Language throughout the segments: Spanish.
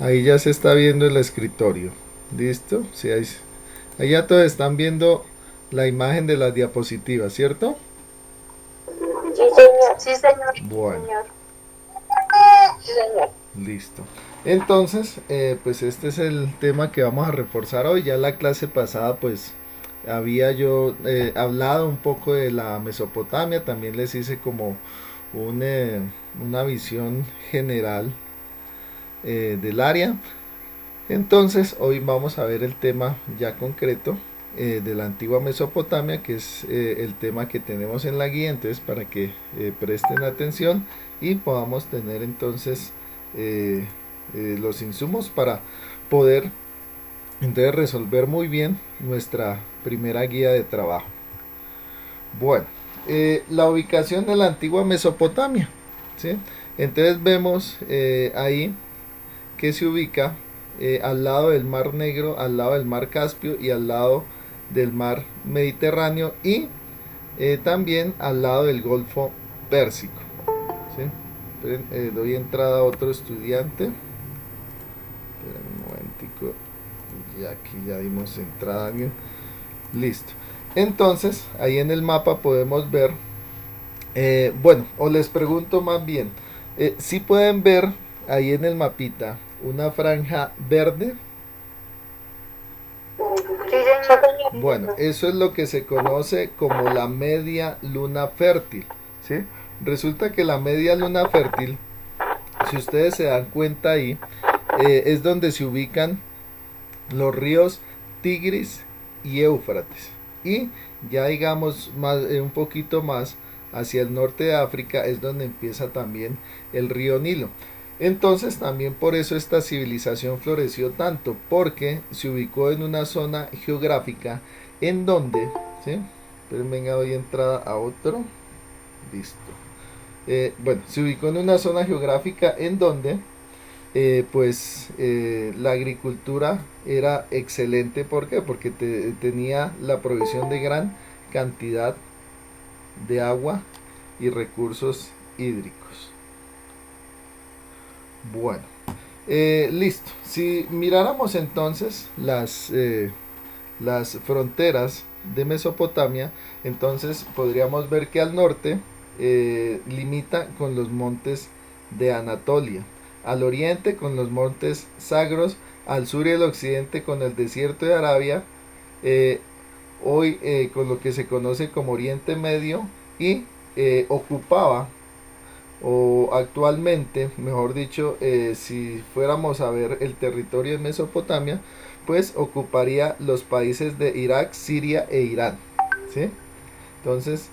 Ahí ya se está viendo el escritorio. ¿Listo? Sí, ahí ya todos están viendo la imagen de las diapositivas, ¿cierto? Sí, señor. Sí, señor. Bueno, Sí, señor. listo. Entonces, pues este es el tema que vamos a reforzar hoy. Ya la clase pasada, pues había yo hablado un poco de la Mesopotamia. También les hice como un, una visión general del área. Entonces, hoy vamos a ver el tema ya concreto de la antigua Mesopotamia, que es el tema que tenemos en la guía. Entonces, para que presten atención y podamos tener entonces eh, los insumos para poder entonces resolver muy bien nuestra primera guía de trabajo. Bueno, la ubicación de la antigua Mesopotamia, ¿sí? Entonces vemos ahí que se ubica al lado del Mar Negro, al lado del Mar Caspio y al lado del Mar Mediterráneo y también al lado del Golfo Pérsico. ¿Sí? Doy entrada a otro estudiante. Esperen un momentico. Y aquí ya dimos entrada a alguien. Listo. Entonces, ahí en el mapa podemos ver, bueno, o les pregunto más bien, si pueden ver ahí en el mapita una franja verde. Sí, señor. Bueno, eso es lo que se conoce como la media luna fértil, ¿sí? Resulta que la media luna fértil, si ustedes se dan cuenta ahí, es donde se ubican los ríos Tigris y Éufrates. Y ya digamos más, un poquito más hacia el norte de África es donde empieza también el río Nilo. Entonces también por eso esta civilización floreció tanto, porque se ubicó en una zona geográfica en donde, ¿sí? Pero venga, doy entrada a otro, listo. Bueno, se ubicó en una zona geográfica en donde la agricultura era excelente. ¿Por qué? Porque tenía la provisión de gran cantidad de agua y recursos hídricos. Bueno, listo. Si miráramos entonces las fronteras de Mesopotamia, entonces podríamos ver que al norte limita con los montes de Anatolia, al oriente con los montes Sagros, al sur y al occidente con el desierto de Arabia, eh, hoy con lo que se conoce como Oriente Medio, y ocupaba, o actualmente, mejor dicho, si fuéramos a ver el territorio de Mesopotamia, pues ocuparía los países de Irak, Siria e Irán, ¿sí? Entonces,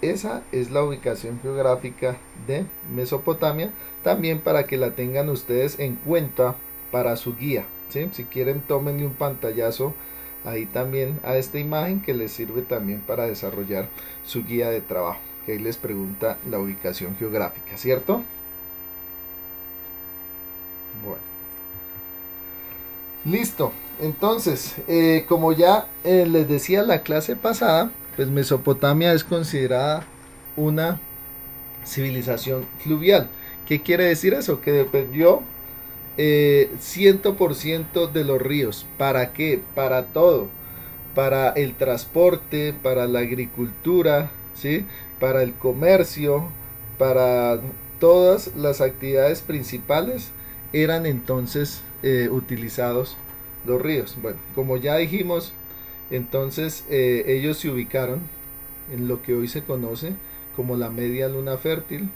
esa es la ubicación geográfica de Mesopotamia, también para que la tengan ustedes en cuenta para su guía, ¿sí? Si quieren, tómenle un pantallazo ahí también a esta imagen que les sirve también para desarrollar su guía de trabajo, que ahí les pregunta la ubicación geográfica, ¿cierto? Bueno, listo. Entonces, como ya les decía la clase pasada, pues Mesopotamia es considerada una civilización fluvial. ¿Qué quiere decir eso? Que dependió 100% de los ríos. ¿Para qué? Para todo. Para el transporte, para la agricultura, ¿sí? Para el comercio, para todas las actividades principales eran entonces utilizados los ríos. Bueno, como ya dijimos, entonces ellos se ubicaron en lo que hoy se conoce como la media luna fértil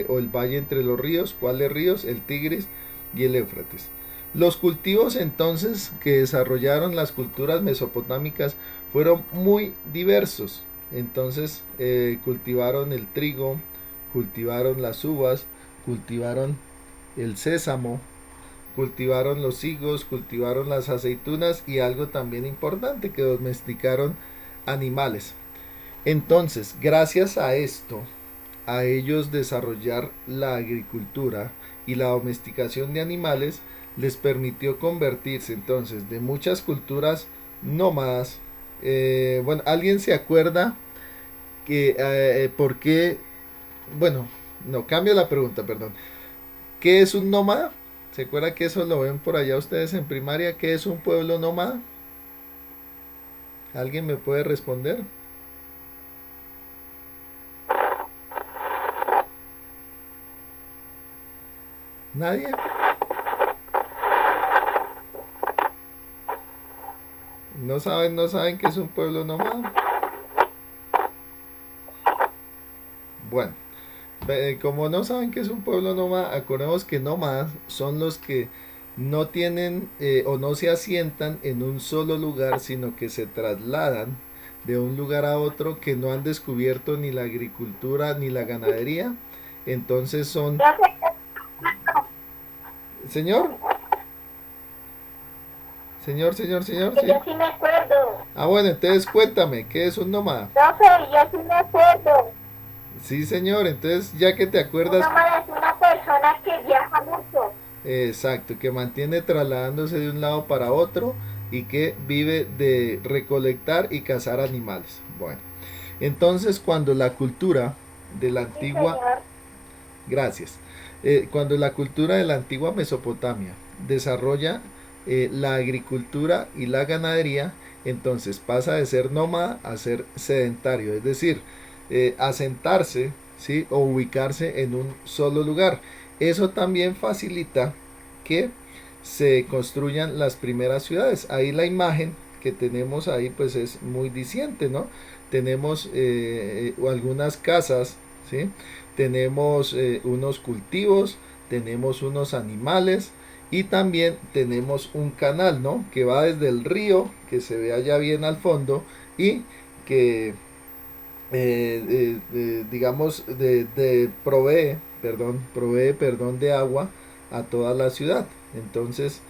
o el valle entre los ríos. ¿Cuáles ríos? El Tigris y el Éufrates. Los cultivos entonces que desarrollaron las culturas mesopotámicas fueron muy diversos. Entonces cultivaron el trigo, cultivaron las uvas, cultivaron el sésamo, cultivaron los higos, cultivaron las aceitunas y algo también importante, que domesticaron animales. Entonces, gracias a esto, a ellos desarrollar la agricultura y la domesticación de animales, les permitió convertirse entonces de muchas culturas nómadas. Bueno, ¿alguien se acuerda que por qué? Bueno, no, cambio la pregunta, perdón. ¿Qué es un nómada? ¿Se acuerda que eso lo ven por allá ustedes en primaria? ¿Qué es un pueblo nómada? ¿Alguien me puede responder? ¿Nadie? ¿No saben qué es un pueblo nómada? Bueno, como no saben qué es un pueblo nómada, acordemos que nómadas son los que no tienen o no se asientan en un solo lugar, sino que se trasladan de un lugar a otro, que no han descubierto ni la agricultura ni la ganadería. Entonces son... Profe, Señor, señor, que sí. yo sí me acuerdo. Ah, bueno, entonces cuéntame, ¿qué es un nómada? Profe, yo sí me acuerdo. Sí, señor, entonces ya que te Un acuerdas, nómada es una persona que viaja mucho. exacto, que mantiene trasladándose de un lado para otro y que vive de recolectar y cazar animales. Bueno, entonces cuando la cultura de la Sí, antigua, señor. gracias, cuando la cultura de la antigua Mesopotamia desarrolla la agricultura y la ganadería, entonces pasa de ser nómada a ser sedentario, es decir, asentarse, ¿sí? O ubicarse en un solo lugar. Eso también facilita que se construyan las primeras ciudades. Ahí la imagen que tenemos ahí pues es muy diciente, ¿no? Tenemos algunas casas, ¿sí? Tenemos unos cultivos, tenemos unos animales y también tenemos un canal, ¿no? Que va desde el río, que se ve allá bien al fondo, y que digamos provee de agua a toda la ciudad. Entonces,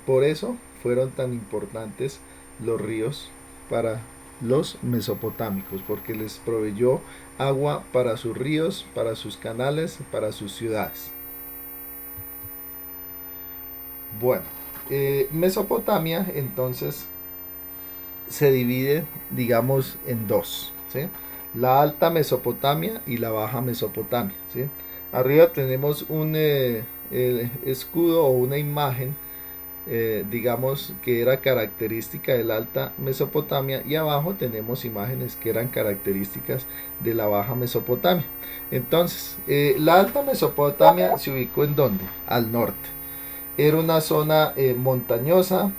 por eso fueron tan importantes los ríos para los mesopotámicos, porque les proveyó agua para sus ríos, para sus canales, para sus ciudades. Bueno, Mesopotamia entonces se divide, digamos, en dos, ¿sí? La alta Mesopotamia y la baja Mesopotamia, ¿sí? Arriba tenemos un escudo o una imagen, digamos, que era característica de la alta Mesopotamia, y abajo tenemos imágenes que eran características de la baja Mesopotamia. Entonces, la alta Mesopotamia se ubicó en ¿dónde? Al norte. Era una zona montañosa,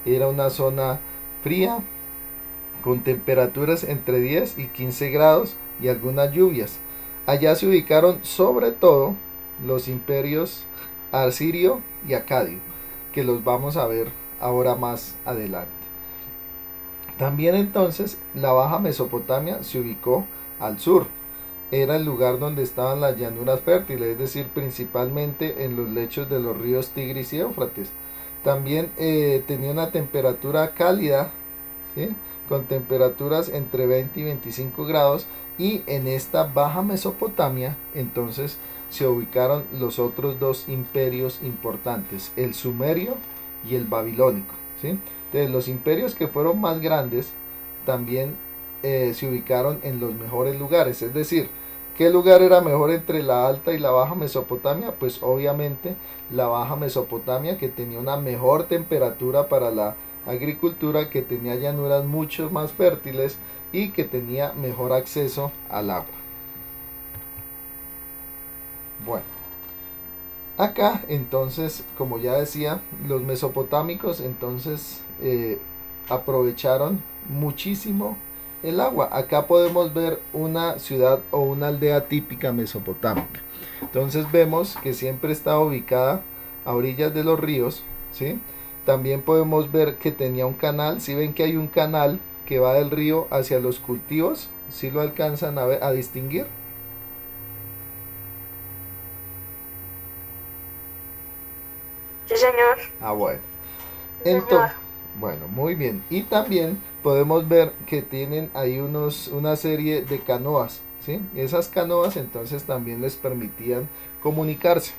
era una zona fría, con temperaturas entre 10 y 15 grados y algunas lluvias. Allá se ubicaron sobre todo los imperios asirio y acadio, que los vamos a ver ahora más adelante. También entonces la Baja Mesopotamia se ubicó al sur. Era el lugar donde estaban las llanuras fértiles, es decir, principalmente en los lechos de los ríos Tigris y Éufrates. También tenía una temperatura cálida, ¿sí? Con temperaturas entre 20 y 25 grados, y en esta baja Mesopotamia entonces se ubicaron los otros dos imperios importantes, el sumerio y el babilónico, ¿sí? Entonces los imperios que fueron más grandes también se ubicaron en los mejores lugares, es decir, ¿qué lugar era mejor entre la alta y la baja Mesopotamia? Pues obviamente la baja Mesopotamia, que tenía una mejor temperatura para la agricultura, que tenía llanuras mucho más fértiles y que tenía mejor acceso al agua. Bueno, acá entonces, como ya decía, los mesopotámicos entonces aprovecharon muchísimo el agua. Acá podemos ver una ciudad o una aldea típica mesopotámica. Entonces vemos que siempre está ubicada a orillas de los ríos, ¿sí? También podemos ver que tenía un canal. Si ven que hay un canal que va del río hacia los cultivos, si lo alcanzan a distinguir. Sí, señor. Ah, bueno. Sí, señor. Entonces, bueno, muy bien. Y también podemos ver que tienen ahí una serie de canoas, ¿sí? Esas canoas entonces también les permitían comunicarse.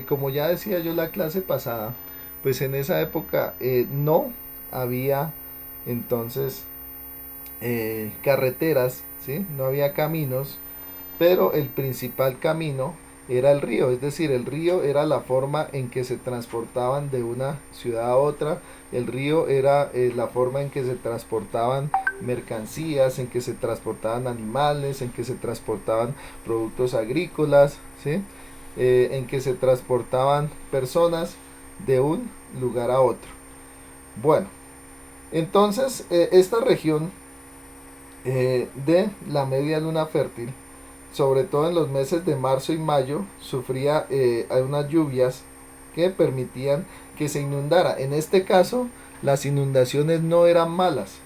Como ya decía yo la clase pasada, pues en esa época no había entonces carreteras, ¿sí? No había caminos, pero el principal camino era el río, es decir, el río era la forma en que se transportaban de una ciudad a otra, el río era la forma en que se transportaban mercancías, en que se transportaban animales, en que se transportaban productos agrícolas, ¿sí? En que se transportaban personas de un lugar a otro. Bueno, entonces esta región de la media luna fértil, sobre todo en los meses de marzo y mayo, sufría unas lluvias que permitían que se inundara. En este caso, las inundaciones no eran malas.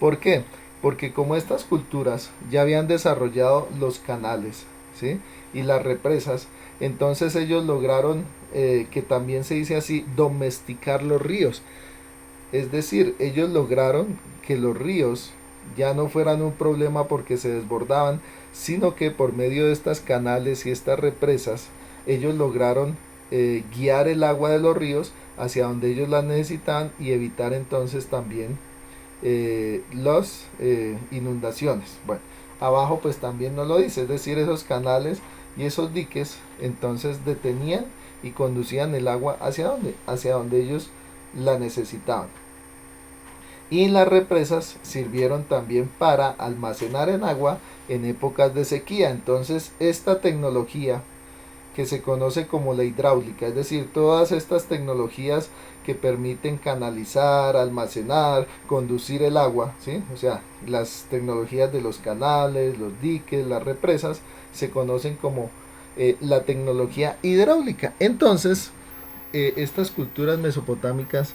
¿Por qué? Porque como estas culturas ya habían desarrollado los canales, ¿sí? Y las represas, entonces ellos lograron, que también se dice así, domesticar los ríos. Es decir, ellos lograron que los ríos ya no fueran un problema porque se desbordaban, sino que por medio de estas canales y estas represas, ellos lograron guiar el agua de los ríos hacia donde ellos la necesitaban y evitar entonces también las inundaciones. Bueno, abajo pues también nos lo dice, es decir, esos canales y esos diques entonces detenían y conducían el agua hacia donde ellos la necesitaban. Y las represas sirvieron también para almacenar en agua en épocas de sequía. Entonces esta tecnología que se conoce como la hidráulica, es decir, todas estas tecnologías que permiten canalizar, almacenar, conducir el agua, ¿sí? O sea, las tecnologías de los canales, los diques, las represas, se conocen como la tecnología hidráulica. Entonces, estas culturas mesopotámicas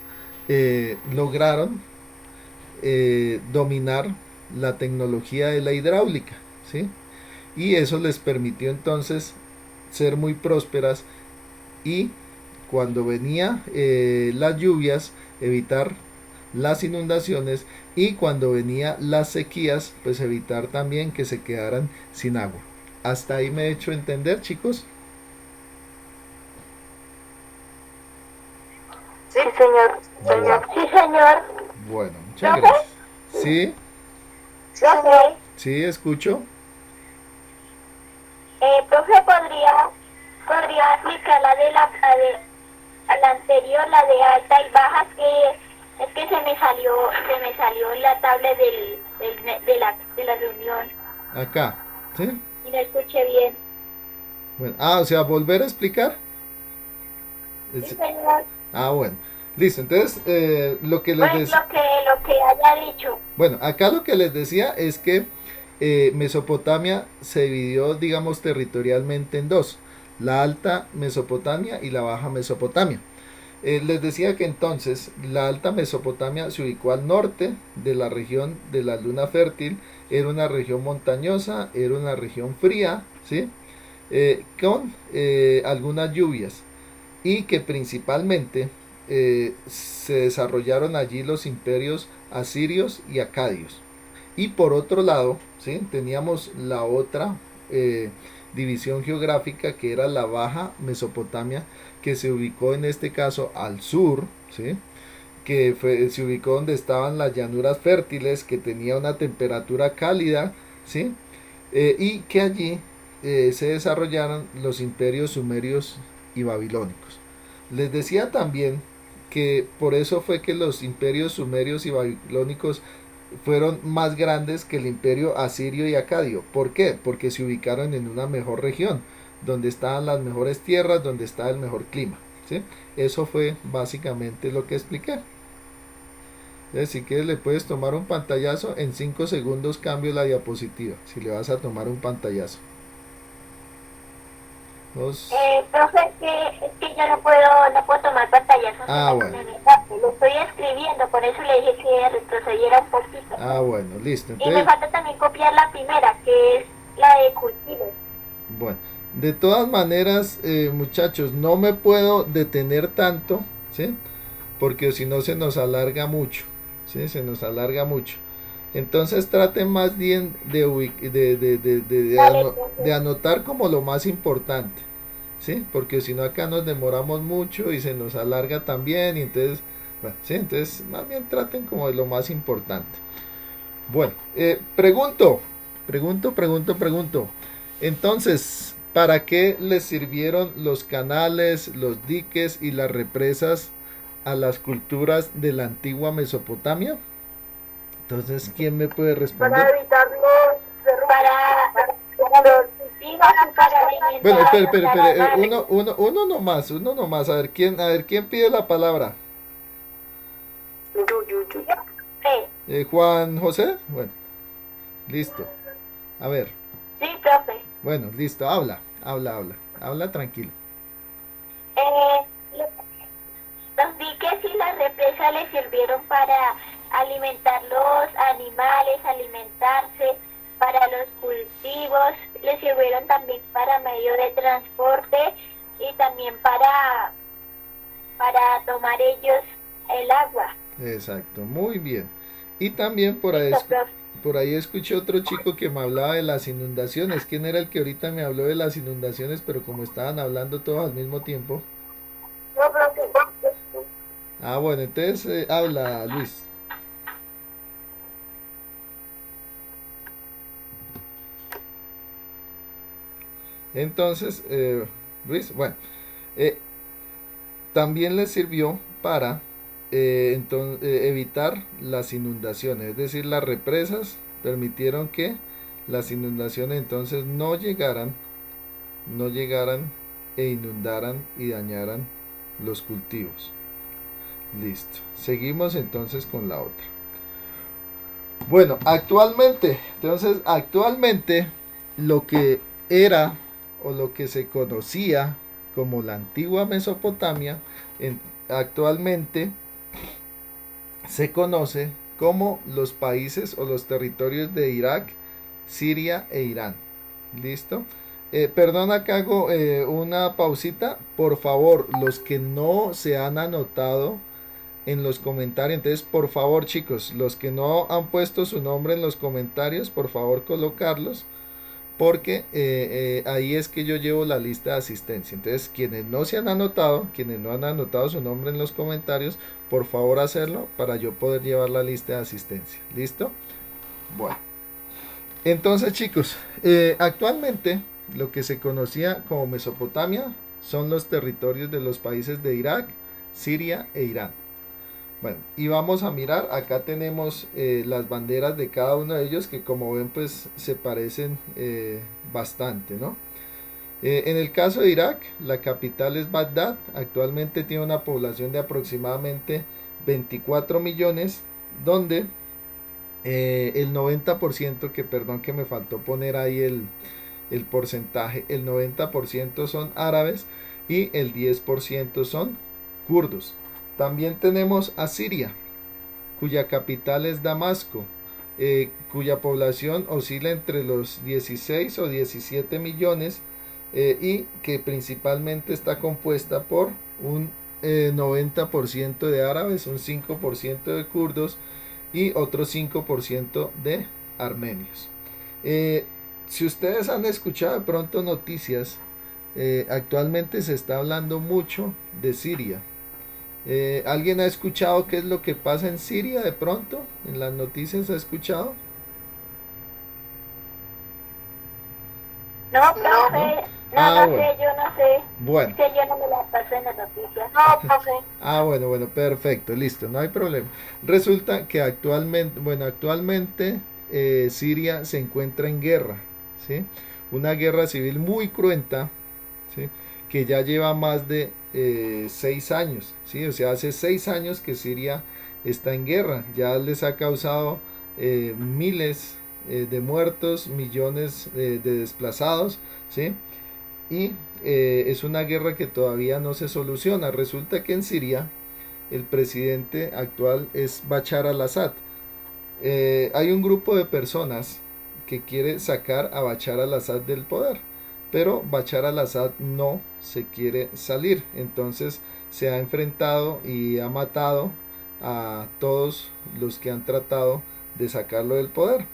lograron dominar la tecnología de la hidráulica, ¿sí? Y eso les permitió entonces ser muy prósperas y cuando venía las lluvias evitar las inundaciones y cuando venía las sequías pues evitar también que se quedaran sin agua. Hasta ahí me he hecho entender, chicos. Sí, señor. Bueno, Sí, señor. bueno, muchas gracias. Sí, Profe, sí, escucho. profe, podría explicar a la anterior, la de alta y bajas, que es que se me salió la tablet de la reunión Acá, ¿sí? y no escuché bien. Bueno, o sea, volver a explicar. Sí, señor. Bueno, listo. Entonces, lo que les Pues decía, lo que haya dicho. bueno, acá lo que les decía es que Mesopotamia se dividió, digamos, territorialmente en dos, la alta Mesopotamia y la baja Mesopotamia. Les decía que entonces la alta Mesopotamia se ubicó al norte de la región de la luna fértil, era una región montañosa, era una región fría, ¿sí? Con algunas lluvias y que principalmente se desarrollaron allí los imperios asirios y acadios. Y por otro lado, ¿sí? Teníamos la otra división geográfica que era la Baja Mesopotamia, que se ubicó en este caso al sur, ¿sí? Se ubicó donde estaban las llanuras fértiles, que tenía una temperatura cálida, ¿sí? Y que allí se desarrollaron los imperios sumerios y babilónicos. Les decía también que por eso fue que los imperios sumerios y babilónicos fueron más grandes que el imperio asirio y acadio. ¿Por qué? Porque se ubicaron en una mejor región, donde estaban las mejores tierras, donde estaba el mejor clima, ¿sí? Eso fue básicamente lo que expliqué. Si quieres le puedes tomar un pantallazo, en 5 segundos cambio la diapositiva, si le vas a tomar un pantallazo. Profe, es que yo no puedo tomar pantallazos. Bueno. Lo estoy escribiendo, por eso le dije que retrocediera un poquito. Bueno, listo. Y me falta también copiar la primera, que es la de cultivos. Bueno, de todas maneras, muchachos, no me puedo detener tanto, ¿sí? Porque si no se nos alarga mucho, ¿sí? Se nos alarga mucho. Entonces traten más bien de anotar como lo más importante, ¿sí? Porque si no acá nos demoramos mucho y se nos alarga también y entonces, bueno, ¿sí? Entonces más bien traten como de lo más importante. Bueno, pregunto. Entonces, ¿Para qué les sirvieron los canales, los diques y las represas a las culturas de la antigua Mesopotamia? Entonces, ¿quién me puede responder? Para evitar para los cultivos y para Bueno, alimentar a los animales. uno nomás. A ver, ¿quién pide la palabra? Sí, Juan José. Bueno, listo. A ver, sí, profe. bueno, listo. Habla tranquilo. Los diques y las represas les sirvieron para alimentar los animales, alimentarse, para los cultivos, les sirvieron también para medio de transporte y también para tomar ellos el agua. Exacto, muy bien. Y también por ahí, Listo, profe. por ahí escuché otro chico que me hablaba de las inundaciones. ¿Quién era el que ahorita me habló de las inundaciones? Pero como estaban hablando todos al mismo tiempo. No, profe. Ah, bueno, entonces habla Luis. Entonces, Luis, bueno, eh, también les sirvió para evitar las inundaciones, es decir, las represas permitieron que las inundaciones entonces no llegaran e inundaran y dañaran los cultivos. Listo. Seguimos entonces con la otra. Bueno, actualmente lo que era o lo que se conocía como la antigua Mesopotamia, actualmente se conoce como los países o los territorios de Irak, Siria e Irán. ¿Listo? Perdona que hago una pausita. Por favor, los que no se han anotado en los comentarios, entonces por favor chicos, los que no han puesto su nombre en los comentarios, por favor colocarlos, porque ahí es que yo llevo la lista de asistencia. Entonces quienes no se han anotado, quienes no han anotado su nombre en los comentarios, por favor hacerlo para yo poder llevar la lista de asistencia. ¿Listo? Bueno, entonces chicos, actualmente lo que se conocía como Mesopotamia son los territorios de los países de Irak, Siria e Irán. Bueno, y vamos a mirar, acá tenemos las banderas de cada uno de ellos que como ven pues se parecen bastante, ¿no? En el caso de Irak, la capital es Bagdad, actualmente tiene una población de aproximadamente 24 millones, donde el 90%, que perdón que me faltó poner ahí el porcentaje, el 90% son árabes y el 10% son kurdos. También tenemos a Siria, cuya capital es Damasco, cuya población oscila entre los 16 o 17 millones y que principalmente está compuesta por un 90% de árabes, un 5% de kurdos y otro 5% de armenios. Si ustedes han escuchado de pronto noticias, actualmente se está hablando mucho de Siria. ¿Alguien ha escuchado qué es lo que pasa en Siria de pronto? ¿En las noticias ha escuchado? No, ¿No? profe. No, Ah, no bueno. sé, yo no sé. Bueno. Es que yo no me la paso en las noticias. No, profe. Ah, bueno, perfecto, listo, no hay problema. Resulta que actualmente Siria se encuentra en guerra, ¿sí? Una guerra civil muy cruenta, ¿sí? Que ya lleva más de 6 años, ¿sí? O sea, hace 6 años que Siria está en guerra, ya les ha causado miles de muertos, millones de desplazados, ¿sí? Y es una guerra que todavía no se soluciona. Resulta que en Siria el presidente actual es Bashar al-Assad. Hay un grupo de personas que quiere sacar a Bashar al-Assad del poder, pero Bashar al-Assad no se quiere salir. Entonces se ha enfrentado y ha matado a todos los que han tratado de sacarlo del poder.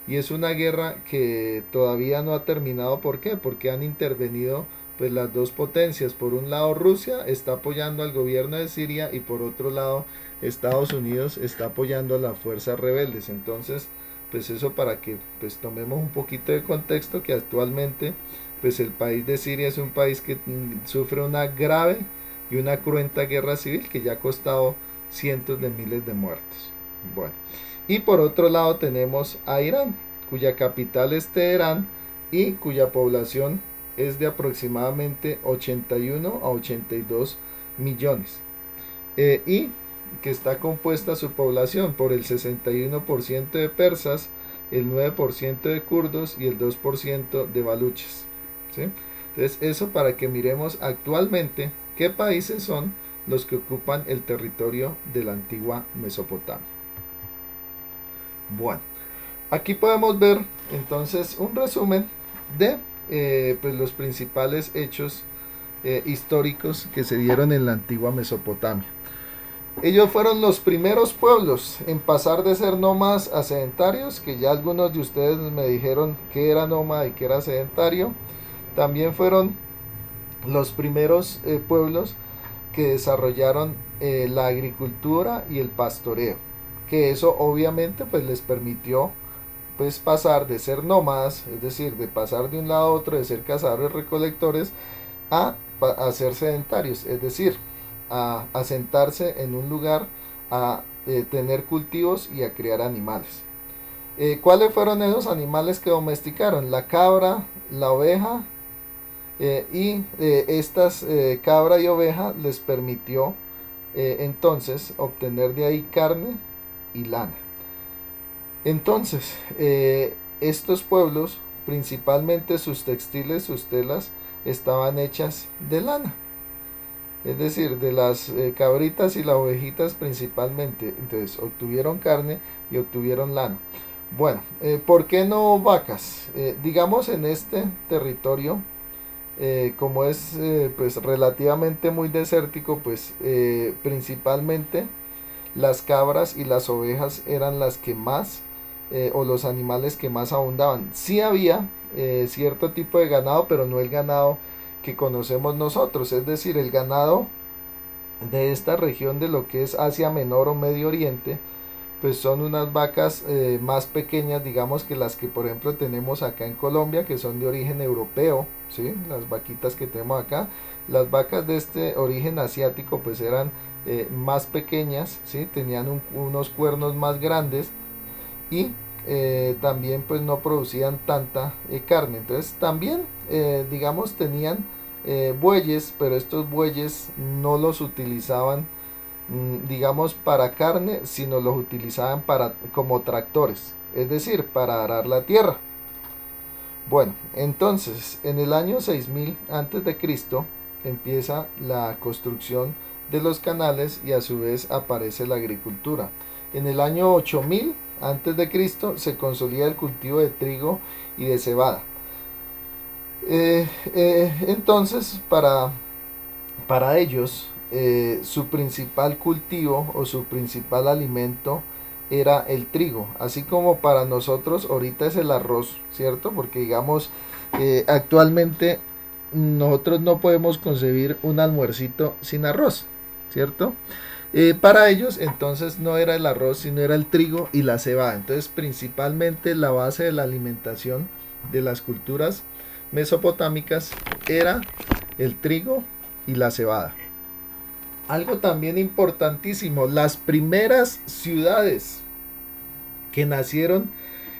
Y es una guerra que todavía no ha terminado. ¿Por qué? Porque han intervenido pues las dos potencias. Por un lado Rusia está apoyando al gobierno de Siria y por otro lado Estados Unidos está apoyando a las fuerzas rebeldes. Entonces pues eso para que pues tomemos un poquito de contexto, que actualmente pues el país de Siria es un país que sufre una grave y una cruenta guerra civil que ya ha costado cientos de miles de muertos. Bueno, y por otro lado tenemos a Irán, cuya capital es Teherán y cuya población es de aproximadamente 81 a 82 millones. Y que está compuesta su población por el 61% de persas, el 9% de kurdos y el 2% de baluches. ¿Sí? Entonces eso para que miremos actualmente qué países son los que ocupan el territorio de la antigua Mesopotamia. Bueno, aquí podemos ver entonces un resumen de pues los principales hechos históricos que se dieron en la antigua Mesopotamia. Ellos fueron los primeros pueblos en pasar de ser nómadas a sedentarios, que ya algunos de ustedes me dijeron que era nómada y que era sedentario. También fueron los primeros pueblos que desarrollaron la agricultura y el pastoreo, que eso obviamente pues les permitió pues pasar de ser nómadas, es decir, de pasar de un lado a otro, de ser cazadores recolectores, a ser sedentarios, es decir, a sentarse en un lugar, a tener cultivos y a criar animales. ¿Cuáles fueron esos animales que domesticaron? La cabra, la oveja, y estas cabra y oveja les permitió entonces obtener de ahí carne y lana. Entonces, estos pueblos, principalmente sus textiles, sus telas, estaban hechas de lana. Es decir, de las cabritas y las ovejitas principalmente. Entonces, obtuvieron carne y obtuvieron lana. Bueno, ¿por qué no vacas? Digamos en este territorio, como es pues relativamente muy desértico, pues principalmente las cabras y las ovejas eran las que más o los animales que más abundaban. Sí había cierto tipo de ganado, pero no el ganado que conocemos nosotros, es decir, el ganado de esta región de lo que es Asia Menor o Medio Oriente, pues son unas vacas más pequeñas, digamos, que las que por ejemplo tenemos acá en Colombia, que son de origen europeo, ¿sí? Las vaquitas que tenemos acá. Las vacas de este origen asiático pues eran más pequeñas, ¿sí? Tenían unos cuernos más grandes y también pues no producían tanta carne. Entonces también digamos tenían bueyes, pero estos bueyes no los utilizaban digamos para carne, sino los utilizaban para como tractores, es decir, para arar la tierra. Bueno, entonces en el año 6000 antes de Cristo empieza la construcción de los canales y a su vez aparece la agricultura. En el año 8000 antes de Cristo se consolida el cultivo de trigo y de cebada. Entonces para ellos su principal cultivo o su principal alimento era el trigo, así como para nosotros ahorita es el arroz, ¿cierto? Porque digamos, actualmente nosotros no podemos concebir un almuercito sin arroz, ¿cierto? Para ellos entonces no era el arroz, sino era el trigo y la cebada. Entonces principalmente la base de la alimentación de las culturas mesopotámicas era el trigo y la cebada. Algo también importantísimo, las primeras ciudades que nacieron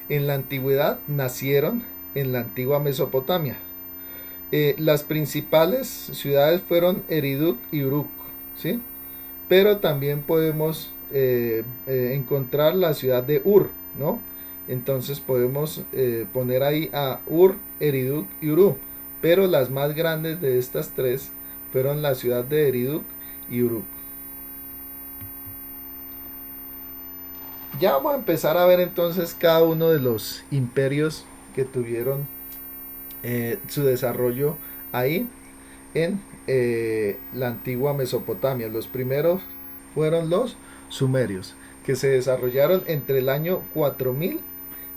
en la antigüedad nacieron en la antigua Mesopotamia. Las principales ciudades fueron Eriduk y Uruk, ¿sí? Pero también podemos encontrar la ciudad de Ur, ¿no? Entonces podemos poner ahí a Ur, Eriduk y Uruk, pero las más grandes de estas tres fueron la ciudad de Eriduk y Uruk. Ya vamos a empezar a ver entonces cada uno de los imperios que tuvieron su desarrollo ahí en la antigua Mesopotamia. Los primeros fueron los sumerios, que se desarrollaron entre el año 4000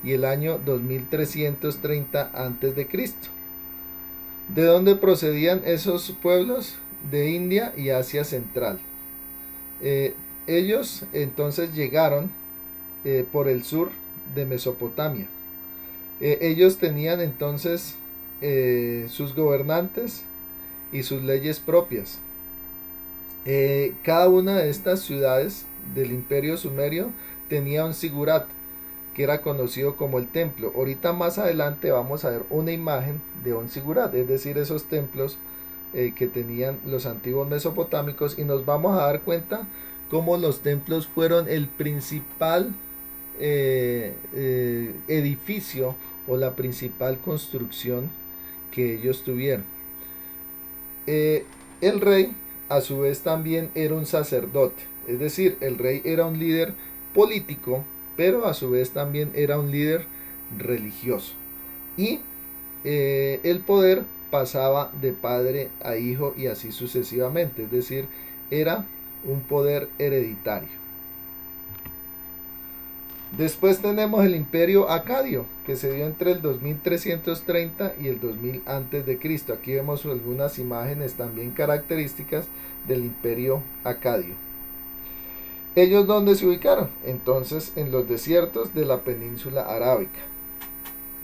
y el año 2330 antes de Cristo. ¿De dónde procedían esos pueblos? De India y Asia Central. Ellos entonces llegaron por el sur de Mesopotamia. Ellos tenían entonces sus gobernantes y sus leyes propias. Cada una de estas ciudades del imperio sumerio tenía un sigurat, que era conocido como el templo. Ahorita más adelante vamos a ver una imagen de un sigurat, es decir, esos templos que tenían los antiguos mesopotámicos, y nos vamos a dar cuenta cómo los templos fueron el principal edificio o la principal construcción que ellos tuvieron. El rey a su vez también era un sacerdote, es decir, el rey era un líder político, pero a su vez también era un líder religioso. Y el poder pasaba de padre a hijo y así sucesivamente, es decir, era un poder hereditario. Después tenemos el imperio acadio, que se dio entre el 2330 y el 2000 antes de Cristo. Aquí vemos algunas imágenes también características del imperio acadio. ¿Ellos dónde se ubicaron? Entonces en los desiertos de la península arábica.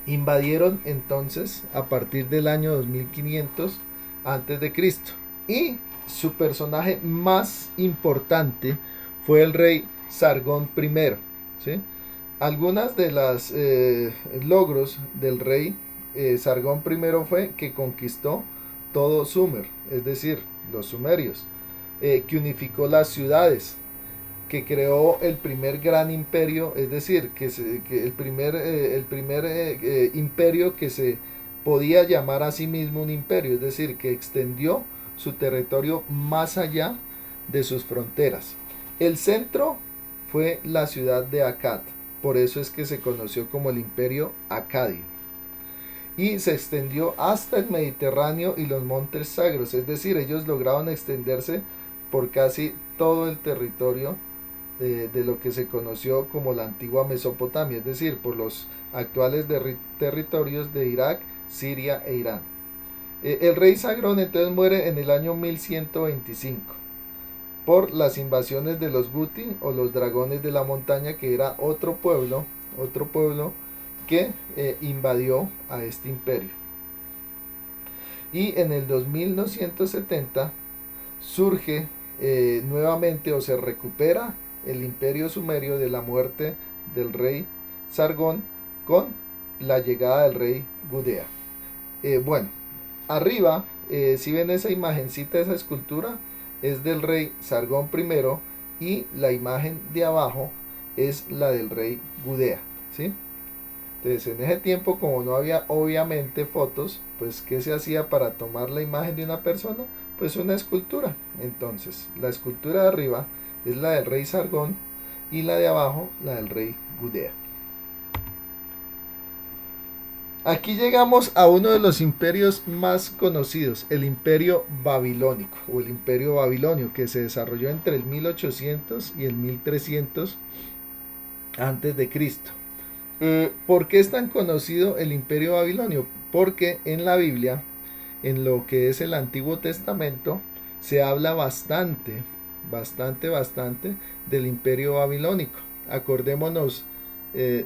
Invadieron entonces a partir del año 2500 antes de Cristo. Y su personaje más importante fue el rey Sargón I, ¿sí? Algunas de las logros del rey Sargón I fue que conquistó todo Sumer, es decir, los sumerios, que unificó las ciudades, que creó el primer gran imperio, es decir, que el primer imperio que se podía llamar a sí mismo un imperio, es decir, que extendió su territorio más allá de sus fronteras. El centro fue la ciudad de Akkad, por eso es que se conoció como el imperio acadio, y se extendió hasta el Mediterráneo y los montes sagros, es decir, ellos lograron extenderse por casi todo el territorio de lo que se conoció como la antigua Mesopotamia, es decir, por los actuales territorios de Irak, Siria e Irán. El rey Sargón entonces muere en el año 1125 por las invasiones de los Guti o los dragones de la montaña, que era otro pueblo que invadió a este imperio. Y en el 2970 surge nuevamente, o se recupera el imperio sumerio de la muerte del rey Sargón con la llegada del rey Gudea. Bueno, arriba, si ven esa imagencita, esa escultura, es del rey Sargón I, y la imagen de abajo es la del rey Gudea, ¿sí? Entonces, en ese tiempo, como no había obviamente fotos, pues ¿qué se hacía para tomar la imagen de una persona? Pues una escultura. Entonces, la escultura de arriba es la del rey Sargón y la de abajo la del rey Gudea. Aquí llegamos a uno de los imperios más conocidos, el imperio babilónico o el imperio babilonio, que se desarrolló entre el 1800 y el 1300 antes de Cristo. ¿Por qué es tan conocido el imperio babilonio? Porque en la Biblia, en lo que es el Antiguo Testamento, se habla bastante del imperio babilónico. Acordémonos,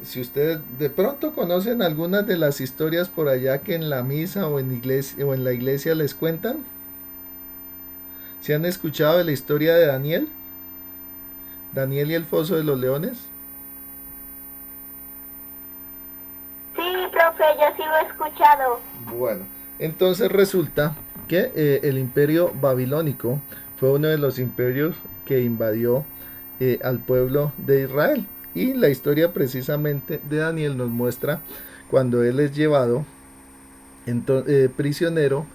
si ustedes de pronto conocen algunas de las historias por allá que en la misa o en la iglesia les cuentan. ¿Se han escuchado de la historia de Daniel? Daniel y el foso de los leones. Sí, profe, yo sí lo he escuchado. Bueno, entonces resulta que el imperio babilónico fue uno de los imperios que invadió al pueblo de Israel. Y la historia precisamente de Daniel nos muestra cuando él es llevado prisionero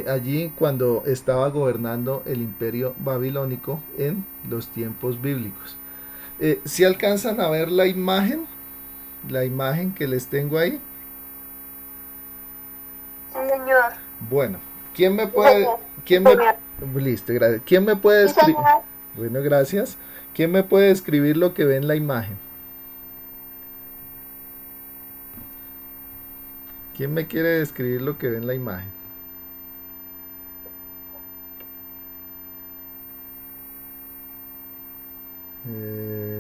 allí cuando estaba gobernando el imperio babilónico en los tiempos bíblicos. ¿Si alcanzan a ver la imagen que les tengo ahí? Sí, señor. Bueno, ¿quién me puede, listo, gracias. ¿Quién me puede escribir? Bueno, gracias. ¿Quién me puede escribir lo que ve en la imagen? ¿Quién me quiere describir lo que ve en la imagen?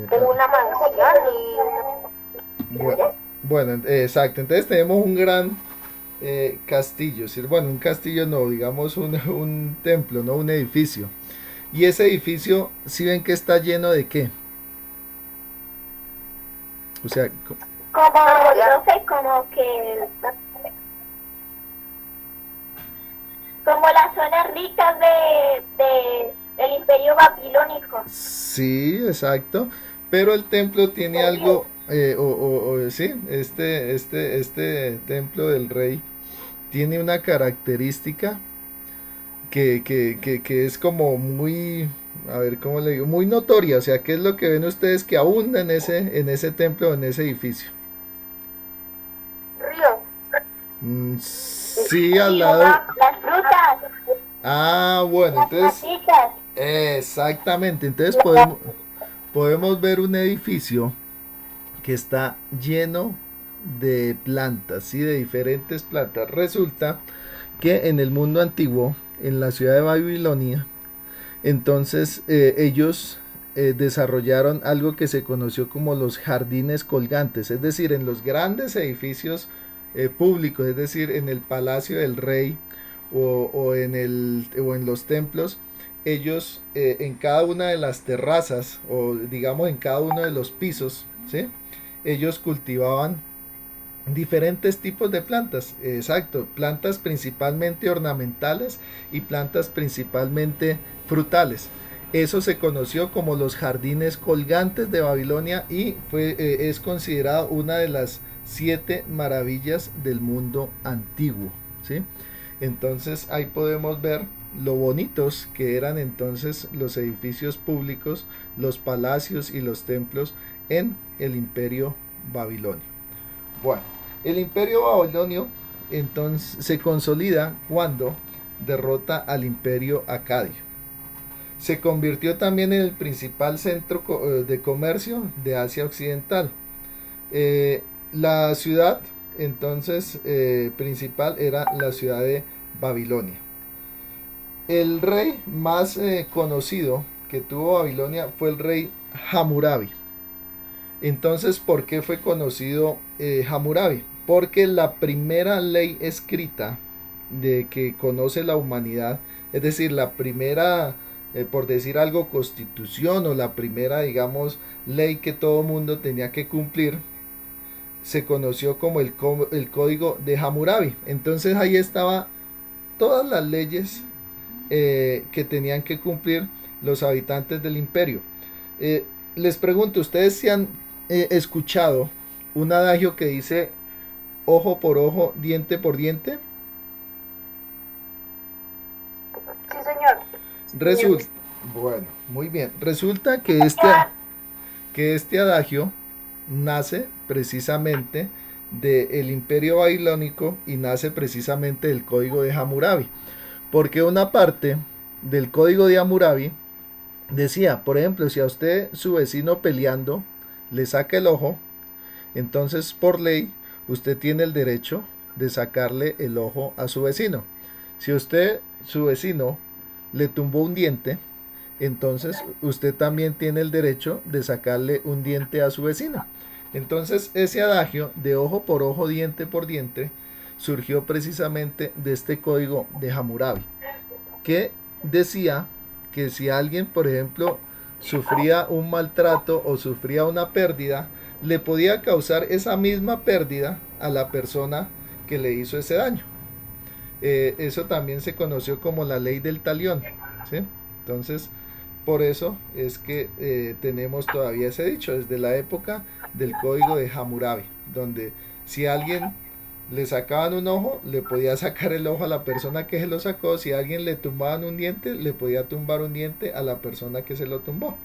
Tengo una mansión y una... Bueno, exacto. Entonces tenemos un gran castillos, bueno, un castillo no, digamos un templo, no un edificio. Y ese edificio, si ven que está lleno de qué, o sea, Como, no sé, como que, como las zonas ricas del Imperio Babilónico. sí, exacto, pero el templo tiene algo, sí, este templo del rey tiene una característica que es como muy, a ver cómo le digo, muy notoria. O sea, ¿qué es lo que ven ustedes que abunda en ese templo, en ese edificio? Ríos. Sí, al Y lado. las frutas, Ah, bueno, las entonces, matitas. exactamente. Entonces La- podemos ver un edificio que está lleno de plantas, ¿sí? De diferentes plantas. Resulta que en el mundo antiguo, en la ciudad de Babilonia, entonces ellos desarrollaron algo que se conoció como los jardines colgantes, es decir, en los grandes edificios públicos, es decir, en el palacio del rey o en los templos, ellos en cada una de las terrazas o digamos en cada uno de los pisos, ¿sí? Ellos cultivaban diferentes tipos de plantas, exacto, plantas principalmente ornamentales y plantas principalmente frutales. Eso se conoció como los jardines colgantes de Babilonia y es considerado una de las 7 maravillas del mundo antiguo, ¿sí? Entonces ahí podemos ver lo bonitos que eran entonces los edificios públicos, los palacios y los templos en el imperio babilonio. Bueno, el imperio babilonio entonces se consolida cuando derrota al imperio acadio. Se convirtió también en el principal centro de comercio de Asia Occidental. La ciudad entonces principal era la ciudad de Babilonia. El rey más conocido que tuvo Babilonia fue el rey Hammurabi. Entonces, ¿por qué fue conocido Hammurabi? Porque la primera ley escrita de que conoce la humanidad, es decir, la primera, por decir algo, constitución o la primera, digamos, ley que todo mundo tenía que cumplir, se conoció como el Código de Hammurabi. Entonces ahí estaba todas las leyes que tenían que cumplir los habitantes del imperio. Eh, Les pregunto, ¿ustedes se han escuchado un adagio que dice ojo por ojo, diente por diente? Sí, señor. Resulta, bueno, muy bien. Resulta que este adagio nace precisamente del imperio babilónico y nace precisamente del código de Hammurabi. Porque una parte del código de Hammurabi decía, por ejemplo, si a usted su vecino peleando le saca el ojo, entonces por ley usted tiene el derecho de sacarle el ojo a su vecino. Si usted, su vecino, le tumbó un diente, entonces usted también tiene el derecho de sacarle un diente a su vecino. Entonces ese adagio de ojo por ojo, diente por diente, surgió precisamente de este código de Hammurabi, que decía que si alguien, por ejemplo, sufría un maltrato o sufría una pérdida, le podía causar esa misma pérdida a la persona que le hizo ese daño. Eso también se conoció como la ley del talión, ¿sí? Entonces, por eso es que tenemos todavía ese dicho, desde la época del código de Hammurabi, donde si alguien le sacaban un ojo, le podía sacar el ojo a la persona que se lo sacó. Si a alguien le tumbaban un diente, le podía tumbar un diente a la persona que se lo tumbó.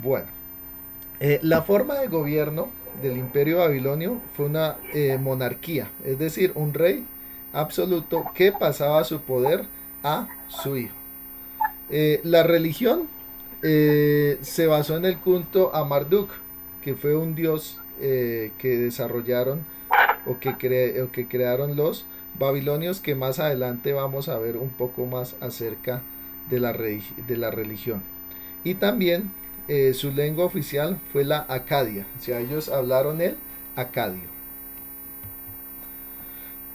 Bueno, la forma de gobierno del imperio babilonio fue una monarquía, es decir, un rey absoluto que pasaba su poder a su hijo. La religión se basó en el culto a Marduk, que fue un dios que desarrollaron o que crearon los babilonios, que más adelante vamos a ver un poco más acerca de la religión. Y también su lengua oficial fue la acadia, o sea, ellos hablaron el acadio.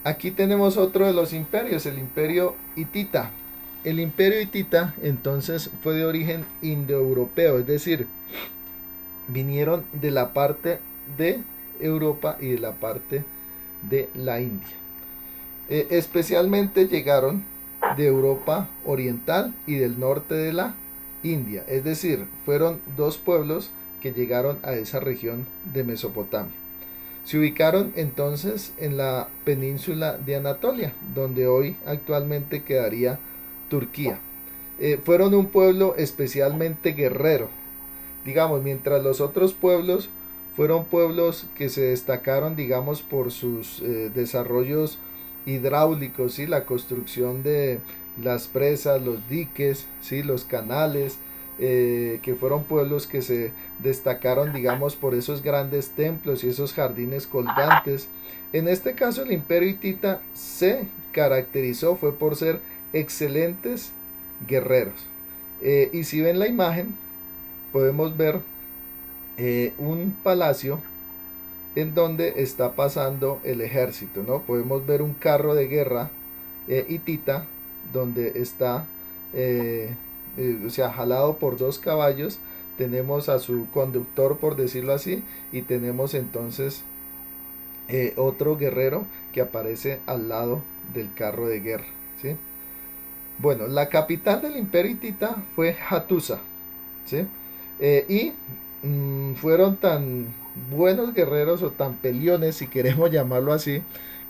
Aquí tenemos otro de los imperios, el imperio hitita. El imperio hitita entonces fue de origen indoeuropeo, es decir, vinieron de la parte de Europa y de la parte de la India. Especialmente llegaron de Europa oriental y del norte de la India, es decir, fueron dos pueblos que llegaron a esa región de Mesopotamia. Se ubicaron entonces en la península de Anatolia, donde hoy actualmente quedaría Turquía. Fueron un pueblo especialmente guerrero. Digamos, mientras los otros pueblos fueron pueblos que se destacaron, digamos, por sus desarrollos hidráulicos, ¿sí? La construcción de las presas, los diques, ¿sí? Los canales, que fueron pueblos que se destacaron, digamos, por esos grandes templos y esos jardines colgantes. En este caso, el imperio hitita se caracterizó, fue por ser excelentes guerreros. Y si ven la imagen, podemos ver un palacio en donde está pasando el ejército, ¿no? Podemos ver un carro de guerra hitita donde está, o sea, jalado por dos caballos. Tenemos a su conductor, por decirlo así, y tenemos entonces otro guerrero que aparece al lado del carro de guerra, ¿sí? Bueno, la capital del imperio hitita fue Hattusa, ¿sí? Y fueron tan buenos guerreros o tan peliones, si queremos llamarlo así,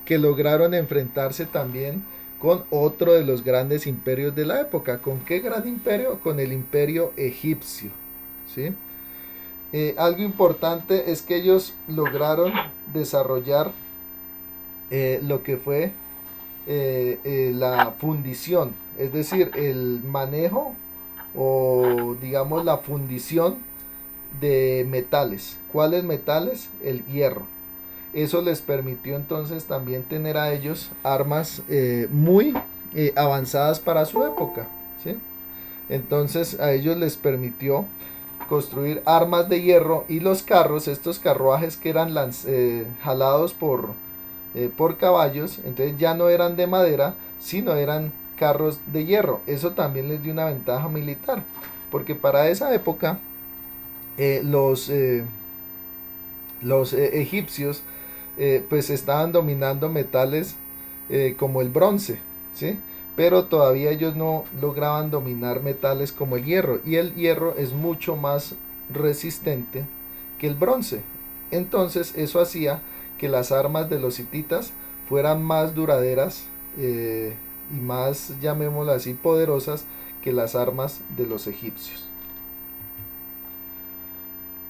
que lograron enfrentarse también con otro de los grandes imperios de la época. ¿Con qué gran imperio? Con el imperio egipcio, ¿sí? Algo importante es que ellos lograron desarrollar lo que fue la fundición, es decir, el manejo o digamos la fundición de metales. ¿Cuáles metales? El hierro. Eso les permitió entonces también tener a ellos armas muy avanzadas para su época, ¿sí? Entonces a ellos les permitió construir armas de hierro y los carros, estos carruajes que eran jalados por caballos, entonces ya no eran de madera, sino eran carros de hierro. Eso también les dio una ventaja militar, porque para esa época los egipcios pues estaban dominando metales como el bronce, ¿sí? Pero todavía ellos no lograban dominar metales como el hierro, y el hierro es mucho más resistente que el bronce. Entonces eso hacía que las armas de los hititas fueran más duraderas y más, llamémoslas así, poderosas que las armas de los egipcios.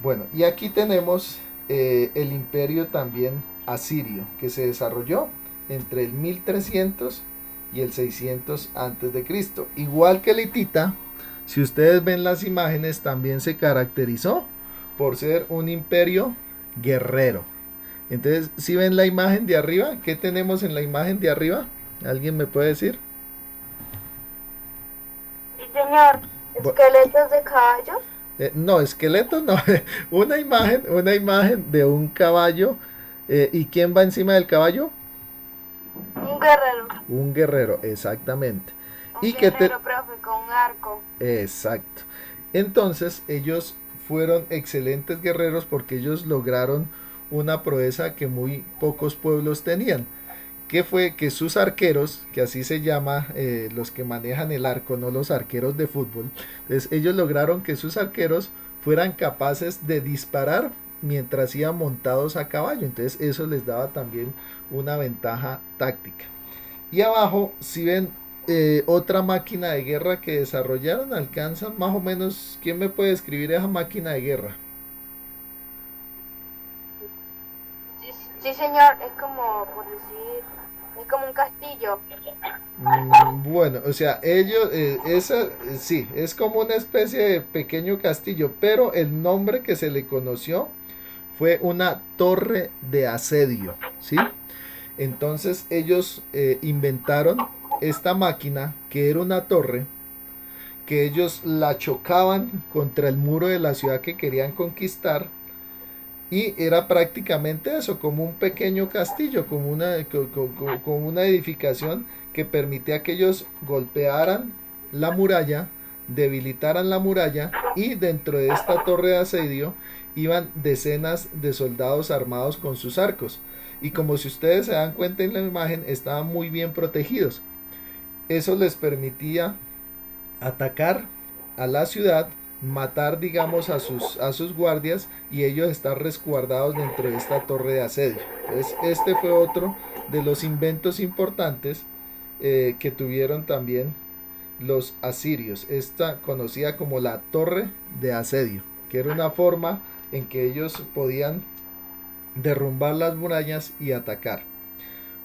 Bueno, y aquí tenemos el imperio también asirio, que se desarrolló entre el 1300 y el 600 antes de Cristo. Igual que el hitita, si ustedes ven las imágenes, también se caracterizó por ser un imperio guerrero. Entonces, si ven la imagen de arriba, ¿qué tenemos en la imagen de arriba? ¿Alguien me puede decir? Sí, señor. ¿Esqueletos de caballos? No, esqueletos no. Una imagen de un caballo. ¿Y quién va encima del caballo? Un guerrero. Un guerrero, exactamente. Un guerrero, profe, con un arco. Exacto. Entonces, ellos fueron excelentes guerreros porque ellos lograron una proeza que muy pocos pueblos tenían, que fue que sus arqueros, que así se llama los que manejan el arco, no los arqueros de fútbol, entonces ellos lograron que sus arqueros fueran capaces de disparar mientras iban montados a caballo, entonces eso les daba también una ventaja táctica. Y abajo, si ven otra máquina de guerra que desarrollaron, alcanzan más o menos, ¿quién me puede describir esa máquina de guerra? Sí, señor, es como, por decir, es como un castillo. Bueno, o sea, ellos, sí, es como una especie de pequeño castillo, pero el nombre que se le conoció fue una torre de asedio, ¿sí? Entonces ellos inventaron esta máquina que era una torre, que ellos la chocaban contra el muro de la ciudad que querían conquistar, y era prácticamente eso, como un pequeño castillo, como una edificación que permitía que ellos golpearan la muralla, debilitaran la muralla, y dentro de esta torre de asedio iban decenas de soldados armados con sus arcos. Y como si ustedes se dan cuenta en la imagen, estaban muy bien protegidos. Eso les permitía atacar a la ciudad, matar, digamos, a sus guardias, y ellos estar resguardados dentro de esta torre de asedio. Entonces, este fue otro de los inventos importantes que tuvieron también los asirios, esta conocida como la torre de asedio, que era una forma en que ellos podían derrumbar las murallas y atacar.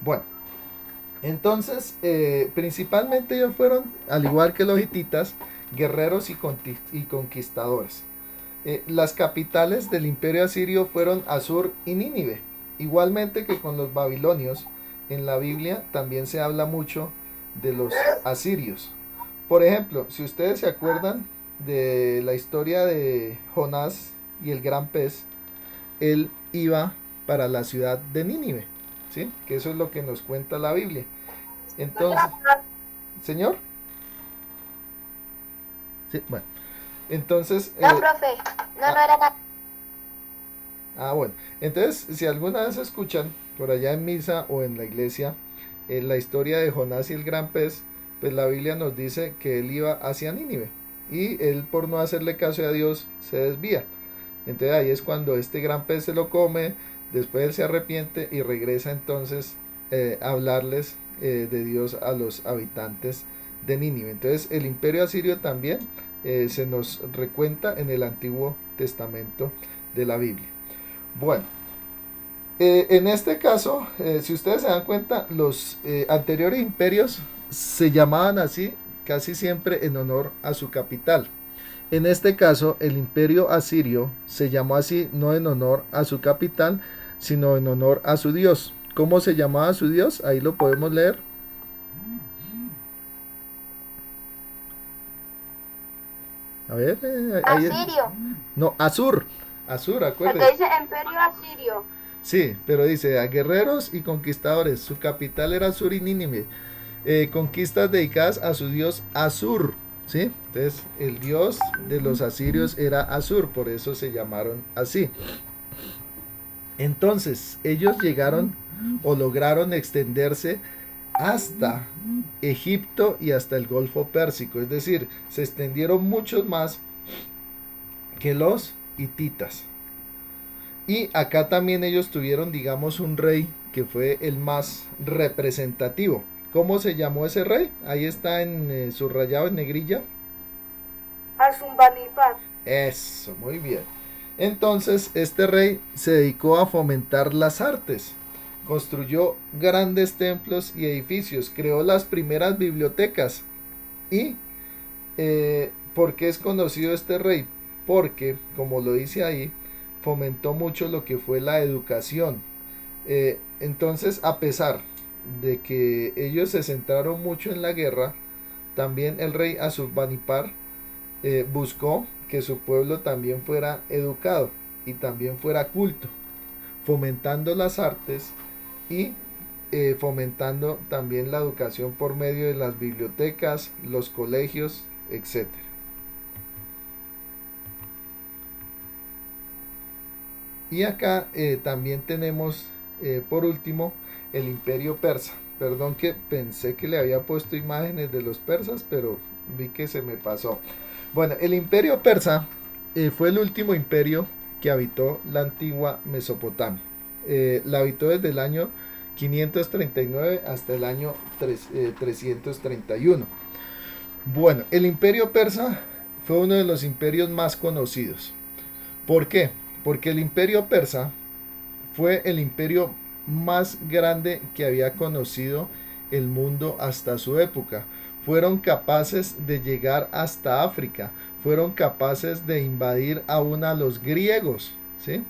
Bueno, entonces, principalmente ellos fueron, al igual que los hititas, guerreros y conquistadores. Las capitales del imperio asirio fueron Asur y Nínive. Igualmente que con los babilonios, en la Biblia también se habla mucho de los asirios. Por ejemplo, si ustedes se acuerdan de la historia de Jonás y el gran pez, él iba para la ciudad de Nínive, ¿sí? Que eso es lo que nos cuenta la Biblia. Entonces, señor, sí, bueno, entonces, No, profe, no era nada. bueno, entonces, si alguna vez escuchan por allá en misa o en la iglesia la historia de Jonás y el gran pez, pues la Biblia nos dice que él iba hacia Nínive y él, por no hacerle caso a Dios, se desvía. Entonces ahí es cuando este gran pez se lo come, después él se arrepiente y regresa entonces a hablarles de Dios a los habitantes de Nínive. Entonces el imperio asirio también se nos recuenta en el Antiguo Testamento de la Biblia. Bueno, en este caso, si ustedes se dan cuenta, los anteriores imperios se llamaban así casi siempre en honor a su capital. En este caso, el imperio asirio se llamó así no en honor a su capital, sino en honor a su dios. ¿Cómo se llamaba su dios? Ahí lo podemos leer. A ver, Asirio. No, Asur. Asur, acuérdense. Acá dice imperio asirio. Sí, pero dice a guerreros y conquistadores. Su capital era Asur y Nínive. Conquistas dedicadas a su dios Asur. ¿Sí? Entonces, el dios de los asirios era Asur, por eso se llamaron así. Entonces, ellos llegaron o lograron extenderse hasta Egipto y hasta el Golfo Pérsico. Es decir, se extendieron muchos más que los hititas. Y acá también ellos tuvieron, digamos, un rey que fue el más representativo. ¿Cómo se llamó ese rey? Ahí está en subrayado en negrilla. Ashurbanipal. Eso, muy bien. Entonces, este rey se dedicó a fomentar las artes. Construyó grandes templos y edificios. Creó las primeras bibliotecas. ¿Y por qué es conocido este rey? Porque, como lo dice ahí, fomentó mucho lo que fue la educación. Entonces, a pesar de que ellos se centraron mucho en la guerra, también el rey Ashurbanipal buscó que su pueblo también fuera educado y también fuera culto, fomentando las artes y fomentando también la educación por medio de las bibliotecas, los colegios, etc. Y acá también tenemos por último el imperio persa. Perdón que pensé que le había puesto imágenes de los persas, pero vi que se me pasó. Bueno, el imperio persa fue el último imperio que habitó la antigua Mesopotamia. La habitó desde el año 539 hasta el año 331. Bueno, el imperio persa fue uno de los imperios más conocidos. ¿Por qué? Porque el imperio persa fue el imperio más grande que había conocido el mundo hasta su época. Fueron capaces de llegar hasta África, fueron capaces de invadir aún a los griegos, ¿sí?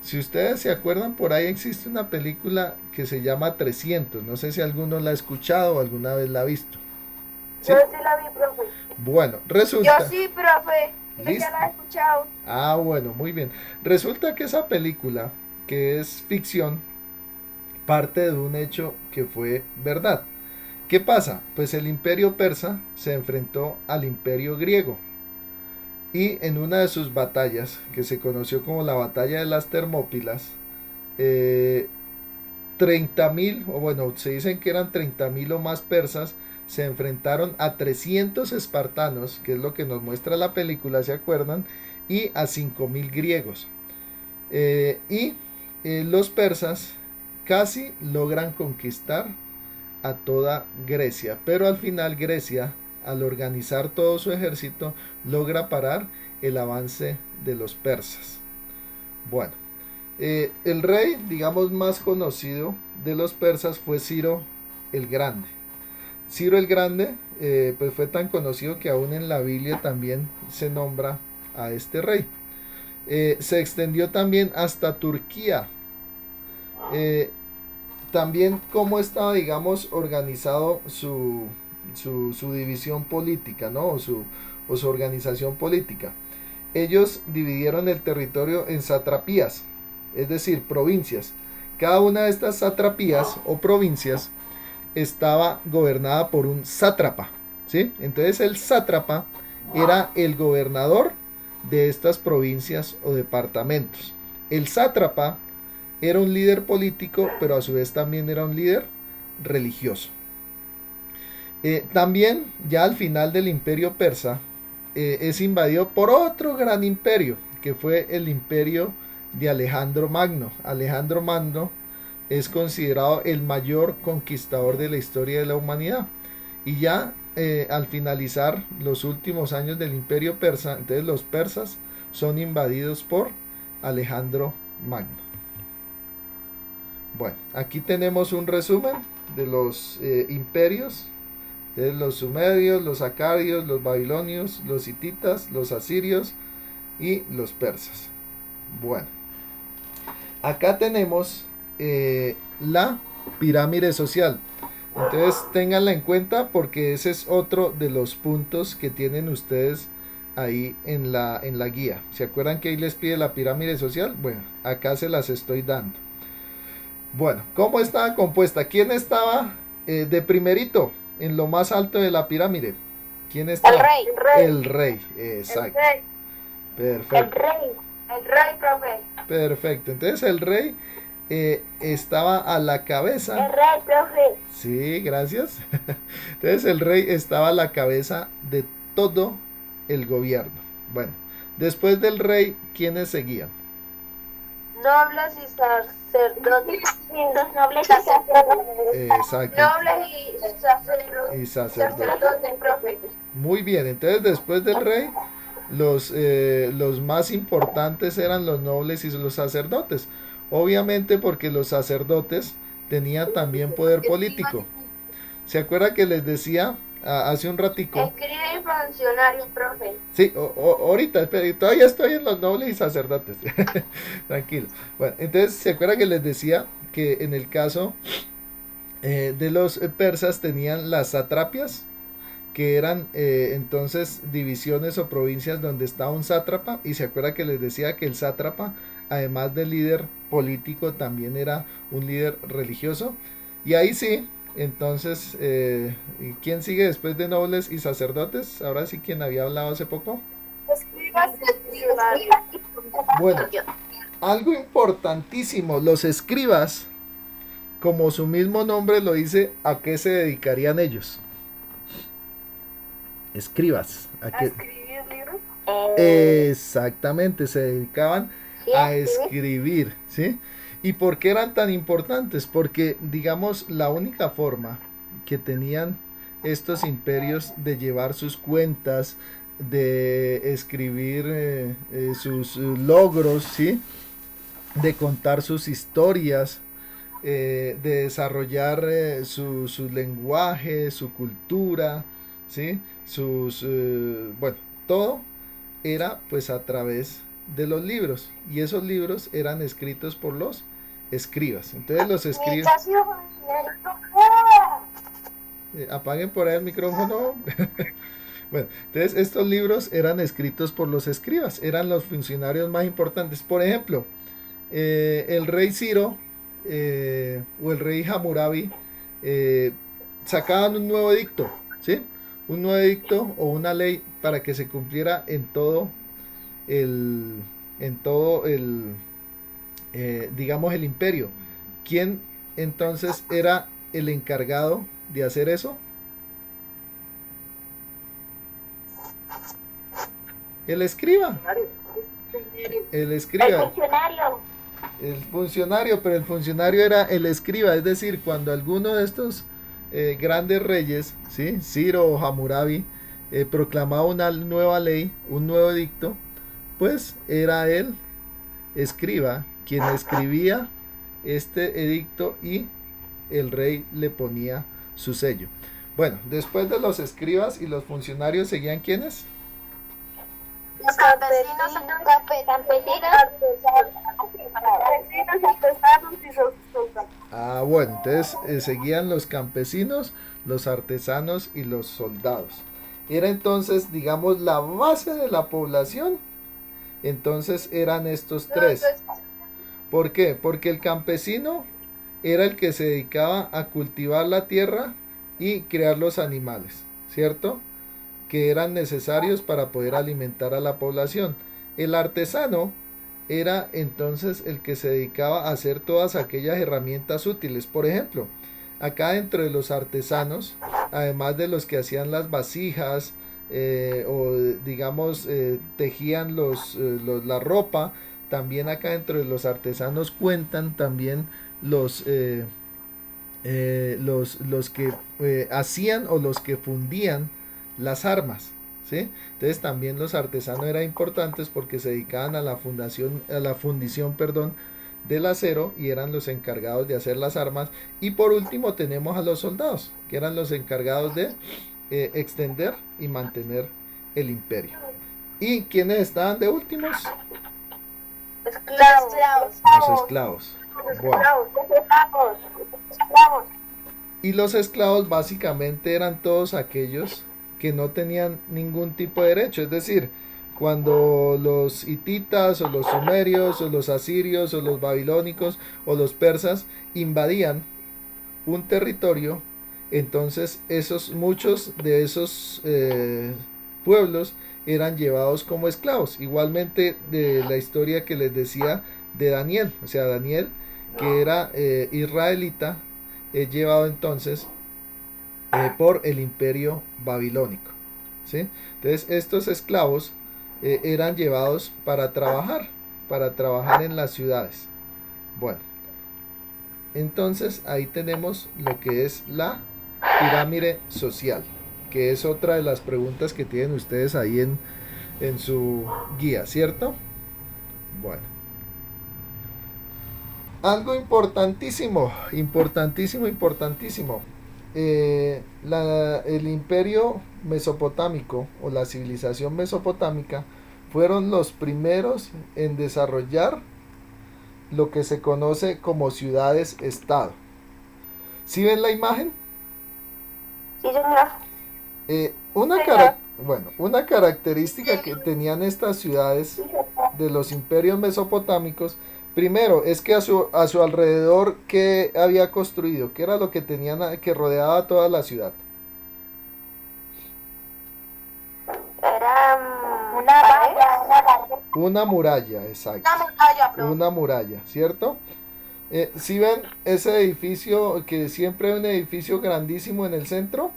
Si ustedes se acuerdan, por ahí existe una película que se llama 300, no sé si alguno la ha escuchado o alguna vez la ha visto. ¿Sí? Yo sí la vi, profe. Bueno, resulta... Yo sí, profe. Sí, ya la he escuchado. Ah, bueno, muy bien. Resulta que esa película, que es ficción, parte de un hecho que fue verdad. ¿Qué pasa? Pues el imperio persa se enfrentó al imperio griego y en una de sus batallas, que se conoció como la batalla de las Termópilas, eh, 30.000, o bueno, se dicen que eran 30.000 o más persas, se enfrentaron a 300 espartanos, que es lo que nos muestra la película, ¿se acuerdan? Y a 5.000 griegos. Los persas casi logran conquistar a toda Grecia, pero al final Grecia, al organizar todo su ejército, logra parar el avance de los persas. Bueno, el rey, digamos, más conocido de los persas fue Ciro el Grande. Ciro el Grande, pues fue tan conocido que aún en la Biblia también se nombra a este rey. Se extendió también hasta Turquía. Eh, También cómo estaba, digamos, organizado su división política, ¿no? O su organización política. Ellos dividieron el territorio en satrapías, es decir, provincias. Cada una de estas satrapías o provincias estaba gobernada por un sátrapa, ¿sí? Entonces el sátrapa era el gobernador de estas provincias o departamentos. El sátrapa era un líder político, pero a su vez también era un líder religioso. También, ya al final del imperio persa, es invadido por otro gran imperio, que fue el imperio de Alejandro Magno. Alejandro Magno es considerado el mayor conquistador de la historia de la humanidad. Y ya al finalizar los últimos años del imperio persa, entonces los persas son invadidos por Alejandro Magno. Bueno, aquí tenemos un resumen de los imperios, de los sumerios, los acadios, los babilonios, los hititas, los asirios y los persas. Bueno, acá tenemos la pirámide social. Entonces ténganla en cuenta porque ese es otro de los puntos que tienen ustedes ahí en la guía. ¿Se acuerdan que ahí les pide la pirámide social? Bueno, acá se las estoy dando. Bueno, ¿cómo estaba compuesta? ¿Quién estaba de primerito en lo más alto de la pirámide? ¿Quién estaba? El rey. El rey, exacto. El rey. Perfecto. El rey, profe. Perfecto. Entonces el rey estaba a la cabeza. El rey, profe. Sí, gracias. Entonces el rey estaba a la cabeza de todo el gobierno. Bueno, después del rey, ¿quiénes seguían? Nobles y sacerdotes. Los nobles y sacerdotes. Exacto. Nobles y sacerdotes. Y sacerdotes. Sacerdotes, profe. Muy bien, entonces después del rey, los más importantes eran los nobles y los sacerdotes. Obviamente porque los sacerdotes tenían también poder político. ¿Se acuerda que les decía hace un ratico? Escribe funcionarios, profe. Sí, ahorita, espera, todavía estoy en los nobles y sacerdotes. Tranquilo. Bueno, entonces, ¿se acuerda que les decía que en el caso de los persas tenían las satrapias? Que eran entonces divisiones o provincias donde estaba un sátrapa, y se acuerda que les decía que el sátrapa, además de líder político, también era un líder religioso. Y ahí sí, entonces, ¿quién sigue después de nobles y sacerdotes? Ahora sí, quien había hablado hace poco. Escribas. Bueno, algo importantísimo, los escribas, como su mismo nombre lo dice, ¿a qué se dedicarían ellos? Escribas. ¿A escribir libros? Exactamente, se dedicaban a escribir, ¿sí? ¿Y por qué eran tan importantes? Porque, digamos, la única forma que tenían estos imperios de llevar sus cuentas, de escribir sus logros, ¿sí? De contar sus historias, de desarrollar su lenguaje, su cultura, ¿sí? Bueno, todo era pues a través de los libros, y esos libros eran escritos por los escribas. Entonces los escribas, apaguen por ahí el micrófono. Bueno, entonces estos libros eran escritos por los escribas, eran los funcionarios más importantes. Por ejemplo, el rey Ciro o el rey Hammurabi eh, sacaban un nuevo edicto, ¿sí? Un nuevo edicto o una ley para que se cumpliera el, en todo digamos, el imperio. ¿Quién entonces era el encargado de hacer eso? El escriba. El El escriba. funcionario. El funcionario, pero el funcionario era el escriba, es decir, cuando alguno de estos grandes reyes, ¿sí? Ciro o Hammurabi, proclamaba una nueva ley, un nuevo edicto, pues era el escriba quien escribía este edicto y el rey le ponía su sello. Bueno, después de los escribas y los funcionarios seguían ¿quiénes? Los campesinos, artesanos y soldados. Ah, bueno, entonces seguían los campesinos, los artesanos y los soldados. Era entonces, digamos, la base de la población. Entonces eran estos tres. ¿Por qué? Porque el campesino era el que se dedicaba a cultivar la tierra y crear los animales, ¿cierto? Que eran necesarios para poder alimentar a la población. El artesano era entonces el que se dedicaba a hacer todas aquellas herramientas útiles. Por ejemplo, acá dentro de los artesanos, además de los que hacían las vasijas, o digamos tejían la ropa, también acá dentro de los artesanos cuentan también los, los que hacían o los que fundían las armas, ¿sí? Entonces también los artesanos eran importantes porque se dedicaban a la fundición, perdón, del acero y eran los encargados de hacer las armas. Y por último tenemos a los soldados, que eran los encargados de extender y mantener el imperio. ¿Y quiénes estaban de últimos? Esclavos. Los esclavos. Bueno. Y los esclavos básicamente eran todos aquellos que no tenían ningún tipo de derecho. Es decir, cuando los hititas o los sumerios o los asirios o los babilónicos o los persas invadían un territorio, entonces muchos de esos pueblos eran llevados como esclavos. Igualmente de la historia que les decía de Daniel, o sea, Daniel, que era israelita, es llevado entonces por el imperio babilónico, ¿sí? Entonces estos esclavos eran llevados para trabajar en las ciudades. Bueno, entonces ahí tenemos lo que es la pirámide social, que es otra de las preguntas que tienen ustedes ahí en su guía, ¿cierto? Bueno, algo importantísimo, importantísimo. El imperio mesopotámico o la civilización mesopotámica fueron los primeros en desarrollar lo que se conoce como ciudades-estado. ¿Sí ven la imagen? Sí, señor. Una característica que tenían estas ciudades de los imperios mesopotámicos, primero, es que a su alrededor, ¿qué había construido? ¿Qué era lo que tenían que rodeaba toda la ciudad? Era Una muralla, exacto. Una muralla, ¿cierto? ¿Sí ven ese edificio, que siempre hay un edificio grandísimo en el centro?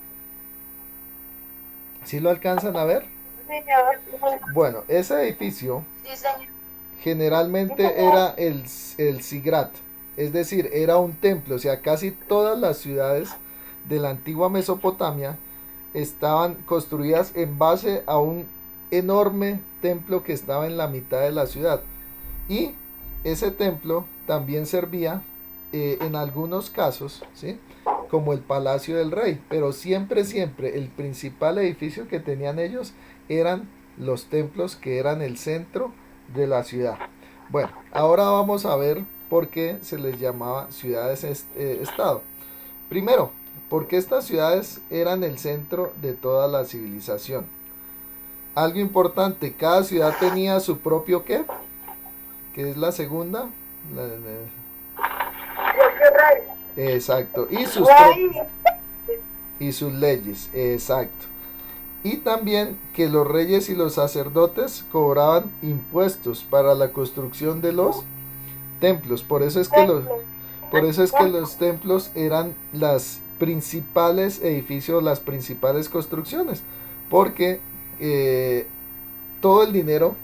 ¿Sí lo alcanzan a ver? señor. Bueno, ese edificio Sí, señor. generalmente era el Sigrat, es decir, era un templo. O sea, casi todas las ciudades de la antigua Mesopotamia estaban construidas en base a un enorme templo que estaba en la mitad de la ciudad. Y ese templo también servía en algunos casos, ¿sí?, como el palacio del rey, pero siempre el principal edificio que tenían ellos eran los templos, que eran el centro de la ciudad. Bueno, ahora vamos a ver por qué se les llamaba ciudades estado. Primero, porque estas ciudades eran el centro de toda la civilización. algo importante, cada ciudad tenía su propio ¿qué? Que es la segunda. Exacto. Y sus leyes. Exacto. Y también que los reyes y los sacerdotes cobraban impuestos para la construcción de los templos. Por eso es que los templos eran las principales edificios, las principales construcciones. Porque todo el dinero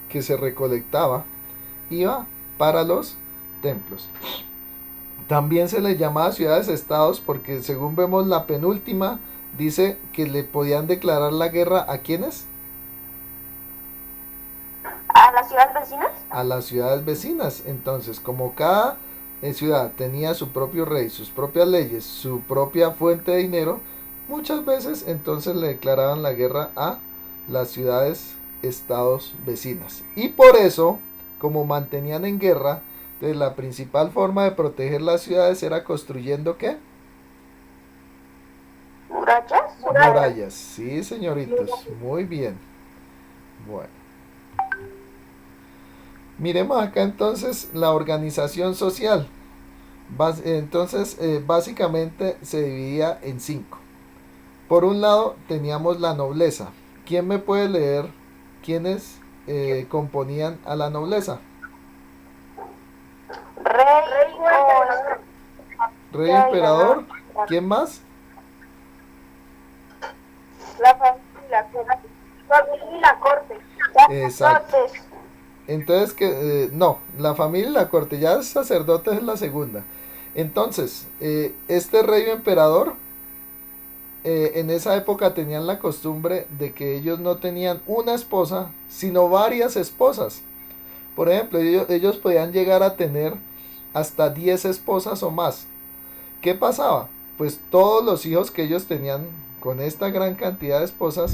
que se recolectaba iba para los templos. También se les llamaba ciudades-estados porque según vemos la penúltima, dice que le podían declarar la guerra ¿a quiénes? ¿A las ciudades vecinas? A las ciudades vecinas. Entonces, como cada ciudad tenía su propio rey, sus propias leyes, su propia fuente de dinero, muchas veces entonces le declaraban la guerra a las ciudades-estados vecinas. Y por eso, como mantenían en guerra, entonces la principal forma de proteger las ciudades era construyendo ¿qué? ¿Murallas? Murallas. Sí, señoritos, muy bien. Bueno. Miremos acá entonces la organización social. Entonces, básicamente se dividía en 5. Por un lado teníamos la nobleza. ¿Quién me puede leer quiénes componían a la nobleza? Rey, emperador. ¿Quién más? La familia y la corte. Exacto. Entonces, no, la familia y la corte, ya sacerdotes es la segunda. Entonces, este rey o emperador, en esa época tenían la costumbre de que ellos no tenían una esposa, sino varias esposas. Por ejemplo, ellos podían llegar a tener hasta 10 esposas o más. ¿Qué pasaba? Pues todos los hijos que ellos tenían con esta gran cantidad de esposas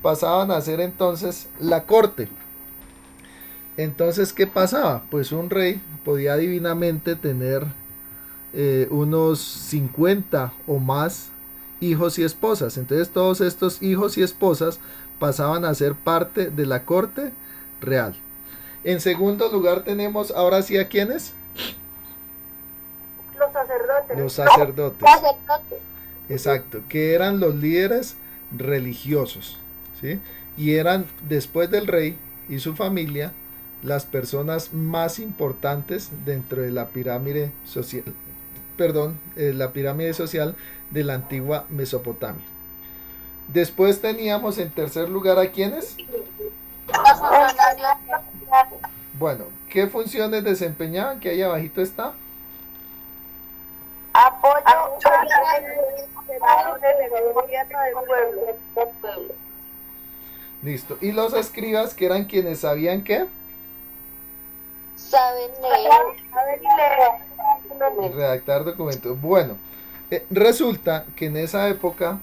pasaban a ser entonces la corte. Entonces, ¿qué pasaba? Pues un rey podía divinamente tener unos 50 o más hijos y esposas. Entonces todos estos hijos y esposas pasaban a ser parte de la corte real. En segundo lugar tenemos ahora sí a quiénes. Los sacerdotes. Los sacerdotes. Exacto, que eran los líderes religiosos, ¿sí? Y eran después del rey y su familia las personas más importantes dentro de la pirámide social, la pirámide social de la antigua Mesopotamia. Después teníamos en tercer lugar a quiénes. Bueno, ¿qué funciones desempeñaban? Que ahí abajito está. Apoyo del gobierno del pueblo. Listo. ¿Y los escribas, que eran quienes sabían qué? Saben leer. Y redactar documentos. Bueno, resulta que en esa época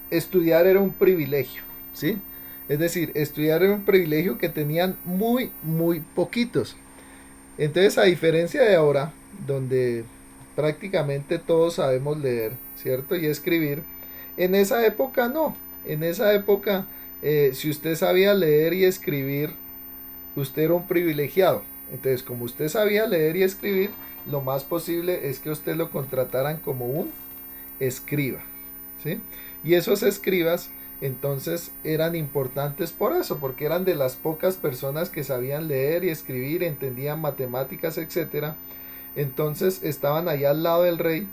estudiar era un privilegio, ¿sí? Es decir, estudiar era un privilegio que tenían muy, muy poquitos. Entonces, a diferencia de ahora, donde prácticamente todos sabemos leer, ¿cierto? Y escribir, en esa época no. En esa época, si usted sabía leer y escribir, usted era un privilegiado. Entonces, como usted sabía leer y escribir, lo más posible es que usted lo contrataran como un escriba, ¿sí? Y esos escribas entonces eran importantes por eso, porque eran de las pocas personas que sabían leer y escribir, entendían matemáticas, etcétera. Entonces estaban allá al lado del rey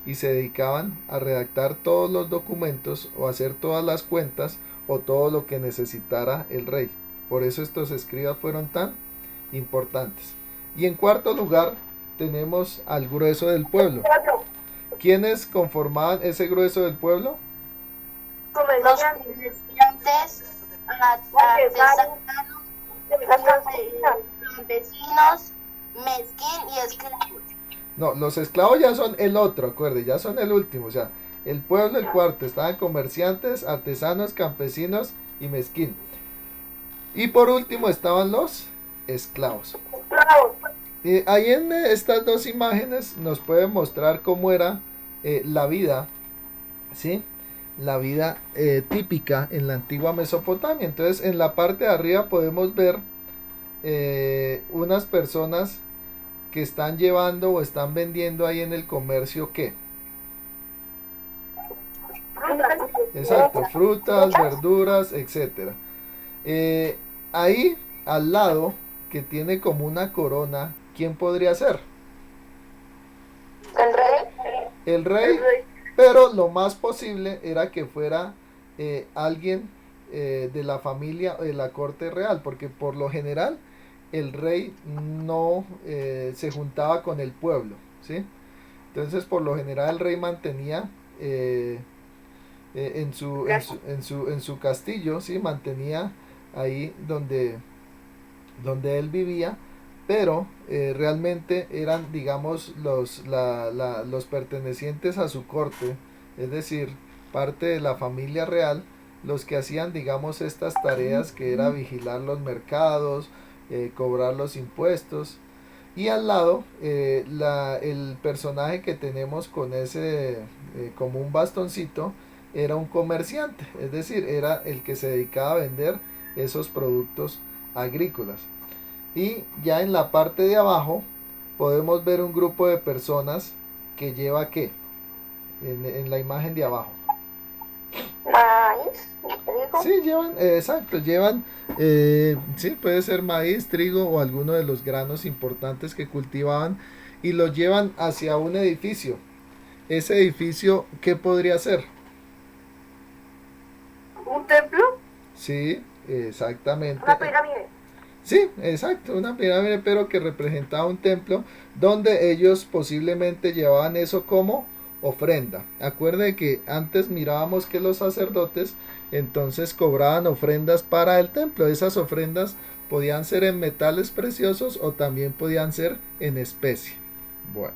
y se dedicaban a redactar todos los documentos o hacer todas las cuentas o todo lo que necesitara el rey. Por eso estos escribas fueron tan importantes. Y en cuarto lugar tenemos al grueso del pueblo. ¿Quiénes conformaban ese grueso del pueblo? Los comerciantes, artesanos, campesinos, mezquín y esclavos. No, los esclavos ya son el otro, acuerde, ya son el último. O sea, el pueblo, el cuarto, estaban comerciantes, artesanos, campesinos y mezquín. Y por último estaban los esclavos. Ahí en estas dos imágenes nos pueden mostrar cómo era la vida, ¿sí? la vida típica en la antigua Mesopotamia. Entonces en la parte de arriba podemos ver unas personas que están llevando o están vendiendo ahí en el comercio ¿qué? Exacto, frutas, verduras, etcétera. Ahí al lado, que tiene como una corona, ¿quién podría ser? El rey. El rey, pero lo más posible era que fuera alguien de la familia o de la corte real, porque por lo general el rey no se juntaba con el pueblo, ¿sí? Entonces por lo general el rey mantenía en su castillo, ¿sí? Mantenía ahí donde él vivía, pero realmente eran, digamos, los pertenecientes a su corte, es decir, parte de la familia real, los que hacían, digamos, estas tareas que era vigilar los mercados, cobrar los impuestos. Y al lado, el personaje que tenemos con ese, como un bastoncito, era un comerciante, es decir, era el que se dedicaba a vender esos productos agrícolas. Y ya en la parte de abajo podemos ver un grupo de personas que lleva ¿qué? En la imagen de abajo. Maíz, trigo. Sí, llevan, exacto, llevan, sí, puede ser maíz, trigo o alguno de los granos importantes que cultivaban y los llevan hacia un edificio. Ese edificio, ¿qué podría ser? Un templo. Sí, exactamente. Una pirámide. Sí, exacto, una pirámide, pero que representaba un templo donde ellos posiblemente llevaban eso como ofrenda. Acuérdense que antes mirábamos que los sacerdotes entonces cobraban ofrendas para el templo. Esas ofrendas podían ser en metales preciosos o también podían ser en especie. Bueno,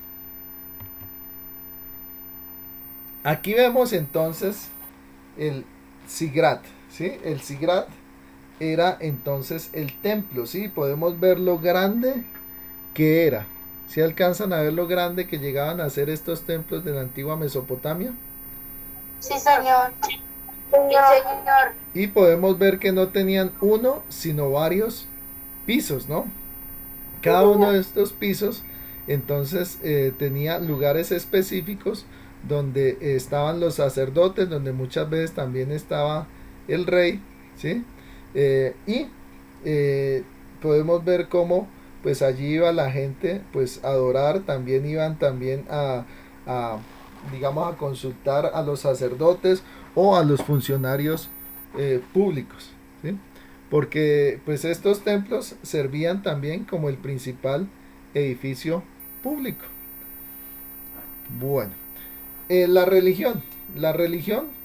aquí vemos entonces el Sigrat, ¿sí? El Sigrat era entonces el templo, ¿sí? Podemos ver lo grande que era. ¿Sí alcanzan a ver lo grande que llegaban a ser estos templos de la antigua Mesopotamia? Sí, señor. Sí, señor. Y podemos ver que no tenían uno, sino varios pisos, ¿no? Cada uno de estos pisos entonces tenía lugares específicos donde estaban los sacerdotes, donde muchas veces también estaba el rey, ¿sí? Y podemos ver cómo pues allí iba la gente pues a adorar, también iban también digamos a consultar a los sacerdotes o a los funcionarios públicos, ¿sí? Porque pues estos templos servían también como el principal edificio público. Bueno, la religión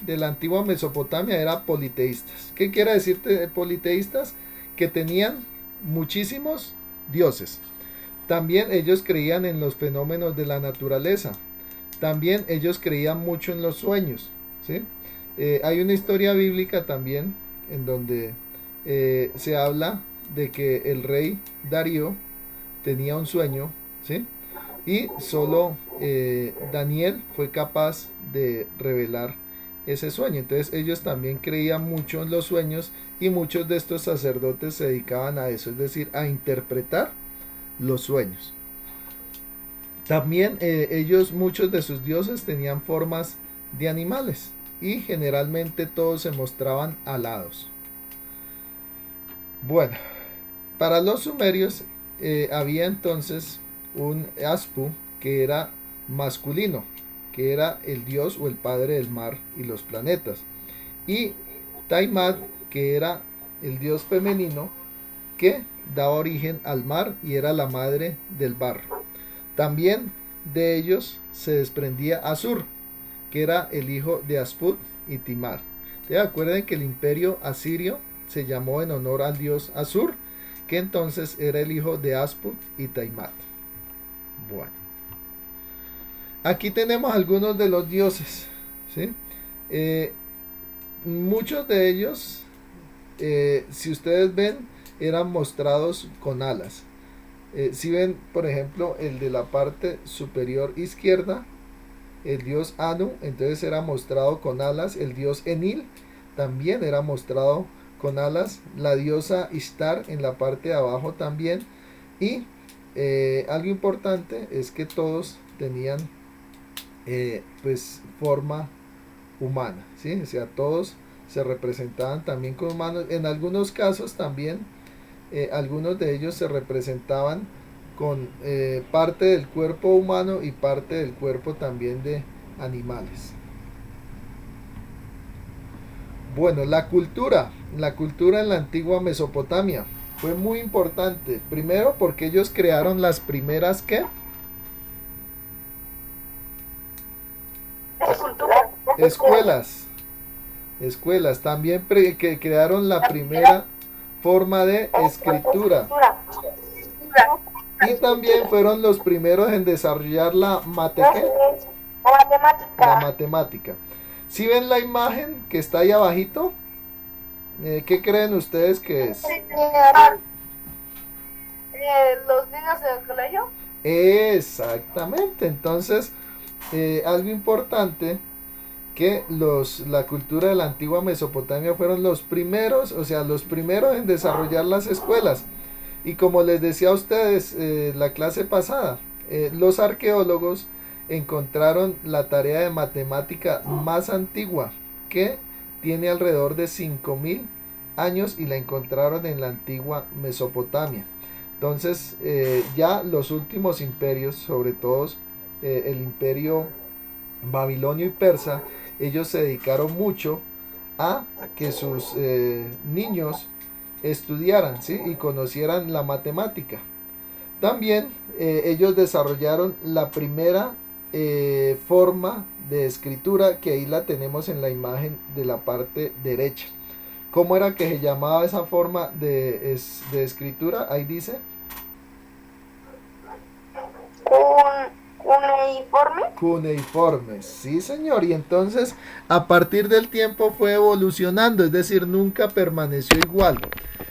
de la antigua Mesopotamia era politeístas. ¿Qué quiere decir politeístas? Que tenían muchísimos dioses. También ellos creían en los fenómenos de la naturaleza. También ellos creían mucho en los sueños, ¿sí? Hay una historia bíblica también en donde se habla de que el rey Darío tenía un sueño, ¿sí? Y solo Daniel fue capaz de revelar ese sueño. Entonces ellos también creían mucho en los sueños y muchos de estos sacerdotes se dedicaban a eso, es decir, a interpretar los sueños. También ellos, muchos de sus dioses tenían formas de animales y generalmente todos se mostraban alados. Bueno, para los sumerios había entonces un Aspu que era masculino, que era el dios o el padre del mar y los planetas, y Tiamat, que era el dios femenino que daba origen al mar y era la madre del barro. También de ellos se desprendía Asur, que era el hijo de Asput y Timar. ¿Te acuerdan que el imperio asirio se llamó en honor al dios Asur, que entonces era el hijo de Asput y Tiamat? Bueno, aquí tenemos algunos de los dioses, ¿sí? Muchos de ellos, si ustedes ven, eran mostrados con alas. Si ven, por ejemplo, el de la parte superior izquierda, el dios Anu, entonces era mostrado con alas. El dios Enil también era mostrado con alas. La diosa Ishtar en la parte de abajo también. Y algo importante es que todos tenían pues forma humana, ¿sí? O sea, todos se representaban también con humanos. En algunos casos también, algunos de ellos se representaban con parte del cuerpo humano y parte del cuerpo también de animales. Bueno, la cultura en la antigua Mesopotamia fue muy importante. Primero porque ellos crearon las primeras, ¿qué? Escuelas. También que crearon la primera forma de escritura. Y también fueron los primeros en desarrollar la matemática. Si ven la imagen que está ahí abajito, ¿qué creen ustedes que es? Los niños del colegio. Exactamente. Entonces, algo importante, que la cultura de la antigua Mesopotamia fueron los primeros, o sea, los primeros en desarrollar las escuelas. Y como les decía a ustedes la clase pasada, los arqueólogos encontraron la tarea de matemática más antigua, que tiene alrededor de 5000 años, y la encontraron en la antigua Mesopotamia. Entonces, ya los últimos imperios, sobre todo el imperio babilonio y persa, ellos se dedicaron mucho a que sus niños estudiaran, ¿sí? Y conocieran la matemática. También ellos desarrollaron la primera forma de escritura, que ahí la tenemos en la imagen de la parte derecha. ¿Cómo era que se llamaba esa forma de escritura? Ahí dice. ¿Cuneiforme? Cuneiforme, sí señor. Y entonces a partir del tiempo fue evolucionando, es decir, nunca permaneció igual.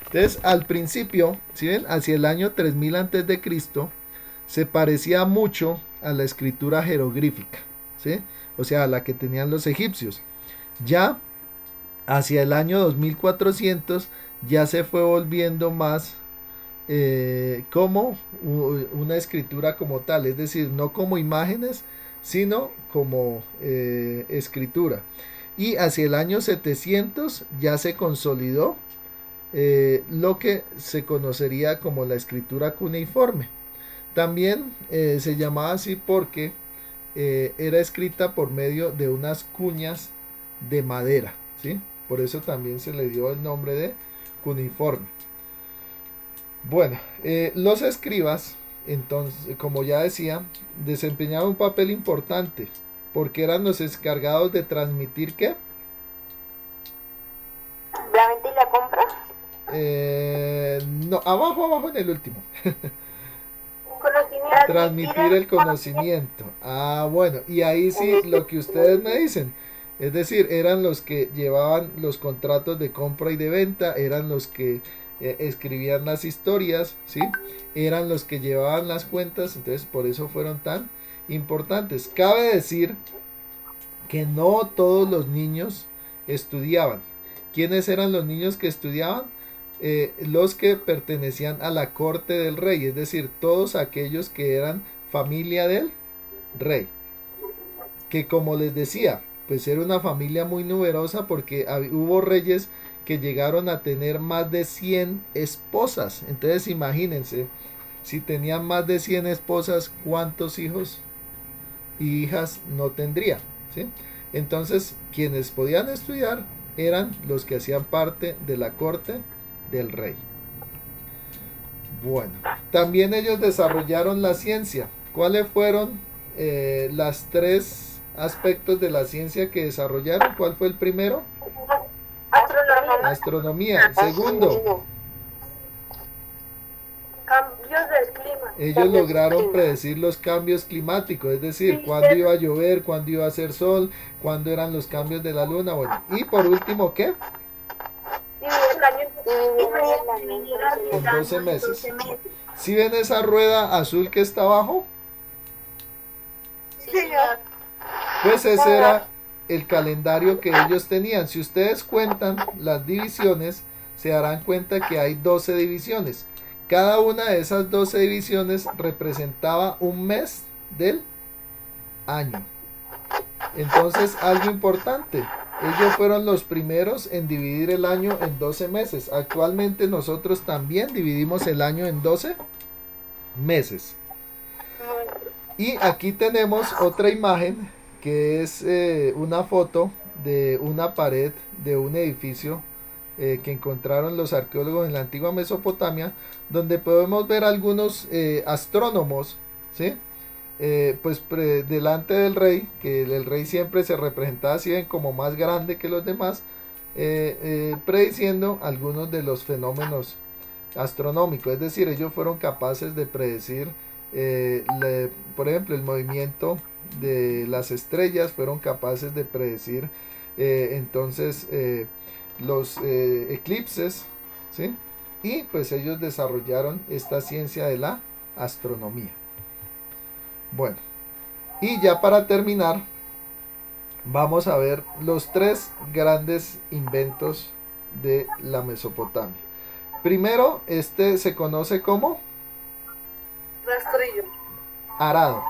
Entonces al principio, ¿sí ven? Hacia el año 3000 antes de Cristo se parecía mucho a la escritura jeroglífica, ¿sí? O sea, a la que tenían los egipcios. Ya hacia el año 2400 ya se fue volviendo más como una escritura como tal, es decir, no como imágenes, sino como escritura. Y hacia el año 700 ya se consolidó lo que se conocería como la escritura cuneiforme. También se llamaba así porque era escrita por medio de unas cuñas de madera, ¿sí? Por eso también se le dio el nombre de cuneiforme. Bueno, los escribas, entonces, como ya decía, desempeñaban un papel importante, porque eran los encargados de transmitir, ¿qué? ¿La venta y la compra? No, abajo en el último. Conocimiento. Transmitir el conocimiento. Ah, bueno, y ahí sí lo que ustedes me dicen. Es decir, eran los que llevaban los contratos de compra y de venta, eran los que escribían las historias, ¿sí? Eran los que llevaban las cuentas, entonces por eso fueron tan importantes. Cabe decir que no todos los niños estudiaban. ¿Quiénes eran los niños que estudiaban? Los que pertenecían a la corte del rey, es decir, todos aquellos que eran familia del rey. Que como les decía, pues era una familia muy numerosa, porque hubo reyes que llegaron a tener más de 100 esposas. Entonces imagínense, si tenían más de 100 esposas, ¿cuántos hijos y hijas no tendría? ¿Sí? Entonces, quienes podían estudiar eran los que hacían parte de la corte del rey. Bueno, también ellos desarrollaron la ciencia. ¿Cuáles fueron las tres aspectos de la ciencia que desarrollaron? ¿Cuál fue el primero? Astronomía. Segundo, Cambios del clima. ellos lograron predecir los cambios climáticos, es decir, cuándo iba a llover, cuándo iba a hacer sol, cuándo eran los cambios de la luna. Bueno, y por último, ¿qué? En 12 meses. ¿Sí ven esa rueda azul que está abajo? Sí, señor. Pues ese era el calendario que ellos tenían. Si ustedes cuentan las divisiones, se darán cuenta que hay 12 divisiones. Cada una de esas 12 divisiones representaba un mes del año. Entonces, algo importante, ellos fueron los primeros en dividir el año en 12 meses. Actualmente nosotros también dividimos el año en 12 meses. Y aquí tenemos otra imagen que es una foto de una pared de un edificio que encontraron los arqueólogos en la antigua Mesopotamia, donde podemos ver algunos astrónomos, ¿sí? Pues delante del rey, que el rey siempre se representaba así ven, como más grande que los demás, prediciendo algunos de los fenómenos astronómicos. Es decir, ellos fueron capaces de predecir, por ejemplo, el movimiento de las estrellas, fueron capaces de predecir entonces los eclipses, ¿sí? Y pues ellos desarrollaron esta ciencia de la astronomía. Bueno, y ya para terminar, vamos a ver los tres grandes inventos de la Mesopotamia. Primero, este se conoce como Rastrillo. arado.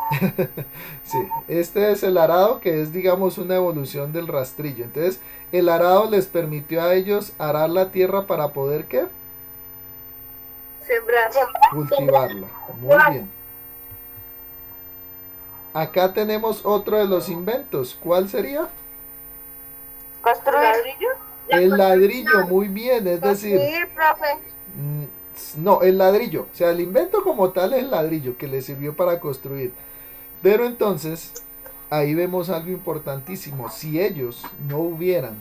Sí, este es el arado, que es, digamos, una evolución del rastrillo. Entonces, el arado les permitió a ellos arar la tierra para poder, ¿qué? Sembrar. Cultivarla. Muy bien. Acá tenemos otro de los inventos. ¿Cuál sería? Construir. ¿Ladrillo? El ladrillo, muy bien. Es decir, Construir, profe. no, el ladrillo. O sea, el invento como tal es el ladrillo que le sirvió para construir. Pero entonces, ahí vemos algo importantísimo. Si ellos no hubieran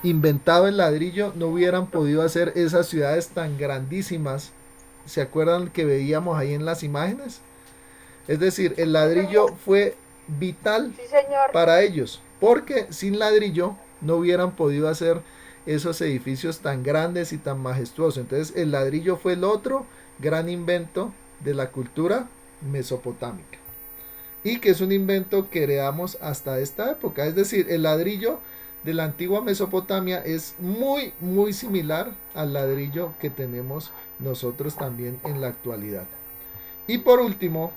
inventado el ladrillo, no hubieran podido hacer esas ciudades tan grandísimas. ¿Se acuerdan que veíamos ahí en las imágenes? Es decir, el ladrillo fue vital Sí, señor. para ellos, porque sin ladrillo no hubieran podido hacer esos edificios tan grandes y tan majestuosos. Entonces, el ladrillo fue el otro gran invento de la cultura mesopotámica, y que es un invento que heredamos hasta esta época. Es decir, el ladrillo de la antigua Mesopotamia es muy, muy similar al ladrillo que tenemos nosotros también en la actualidad. Y por último,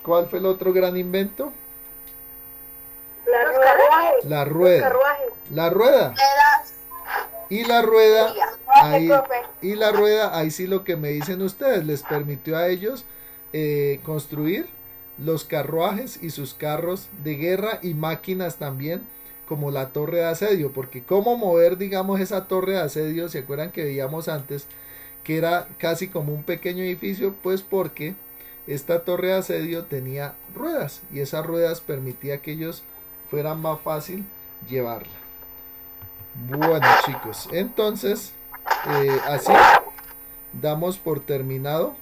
¿cuál fue el otro gran invento? La rueda. La rueda. Carruaje. La rueda. Y la rueda, ahí, y la rueda, ahí sí lo que me dicen ustedes, les permitió a ellos construir los carruajes y sus carros de guerra y máquinas también, como la torre de asedio. Porque cómo mover, digamos, esa torre de asedio, ¿se acuerdan que veíamos antes que era casi como un pequeño edificio? Pues porque esta torre de asedio tenía ruedas, y esas ruedas permitía que ellos fueran más fácil llevarla. Bueno, chicos, entonces así damos por terminado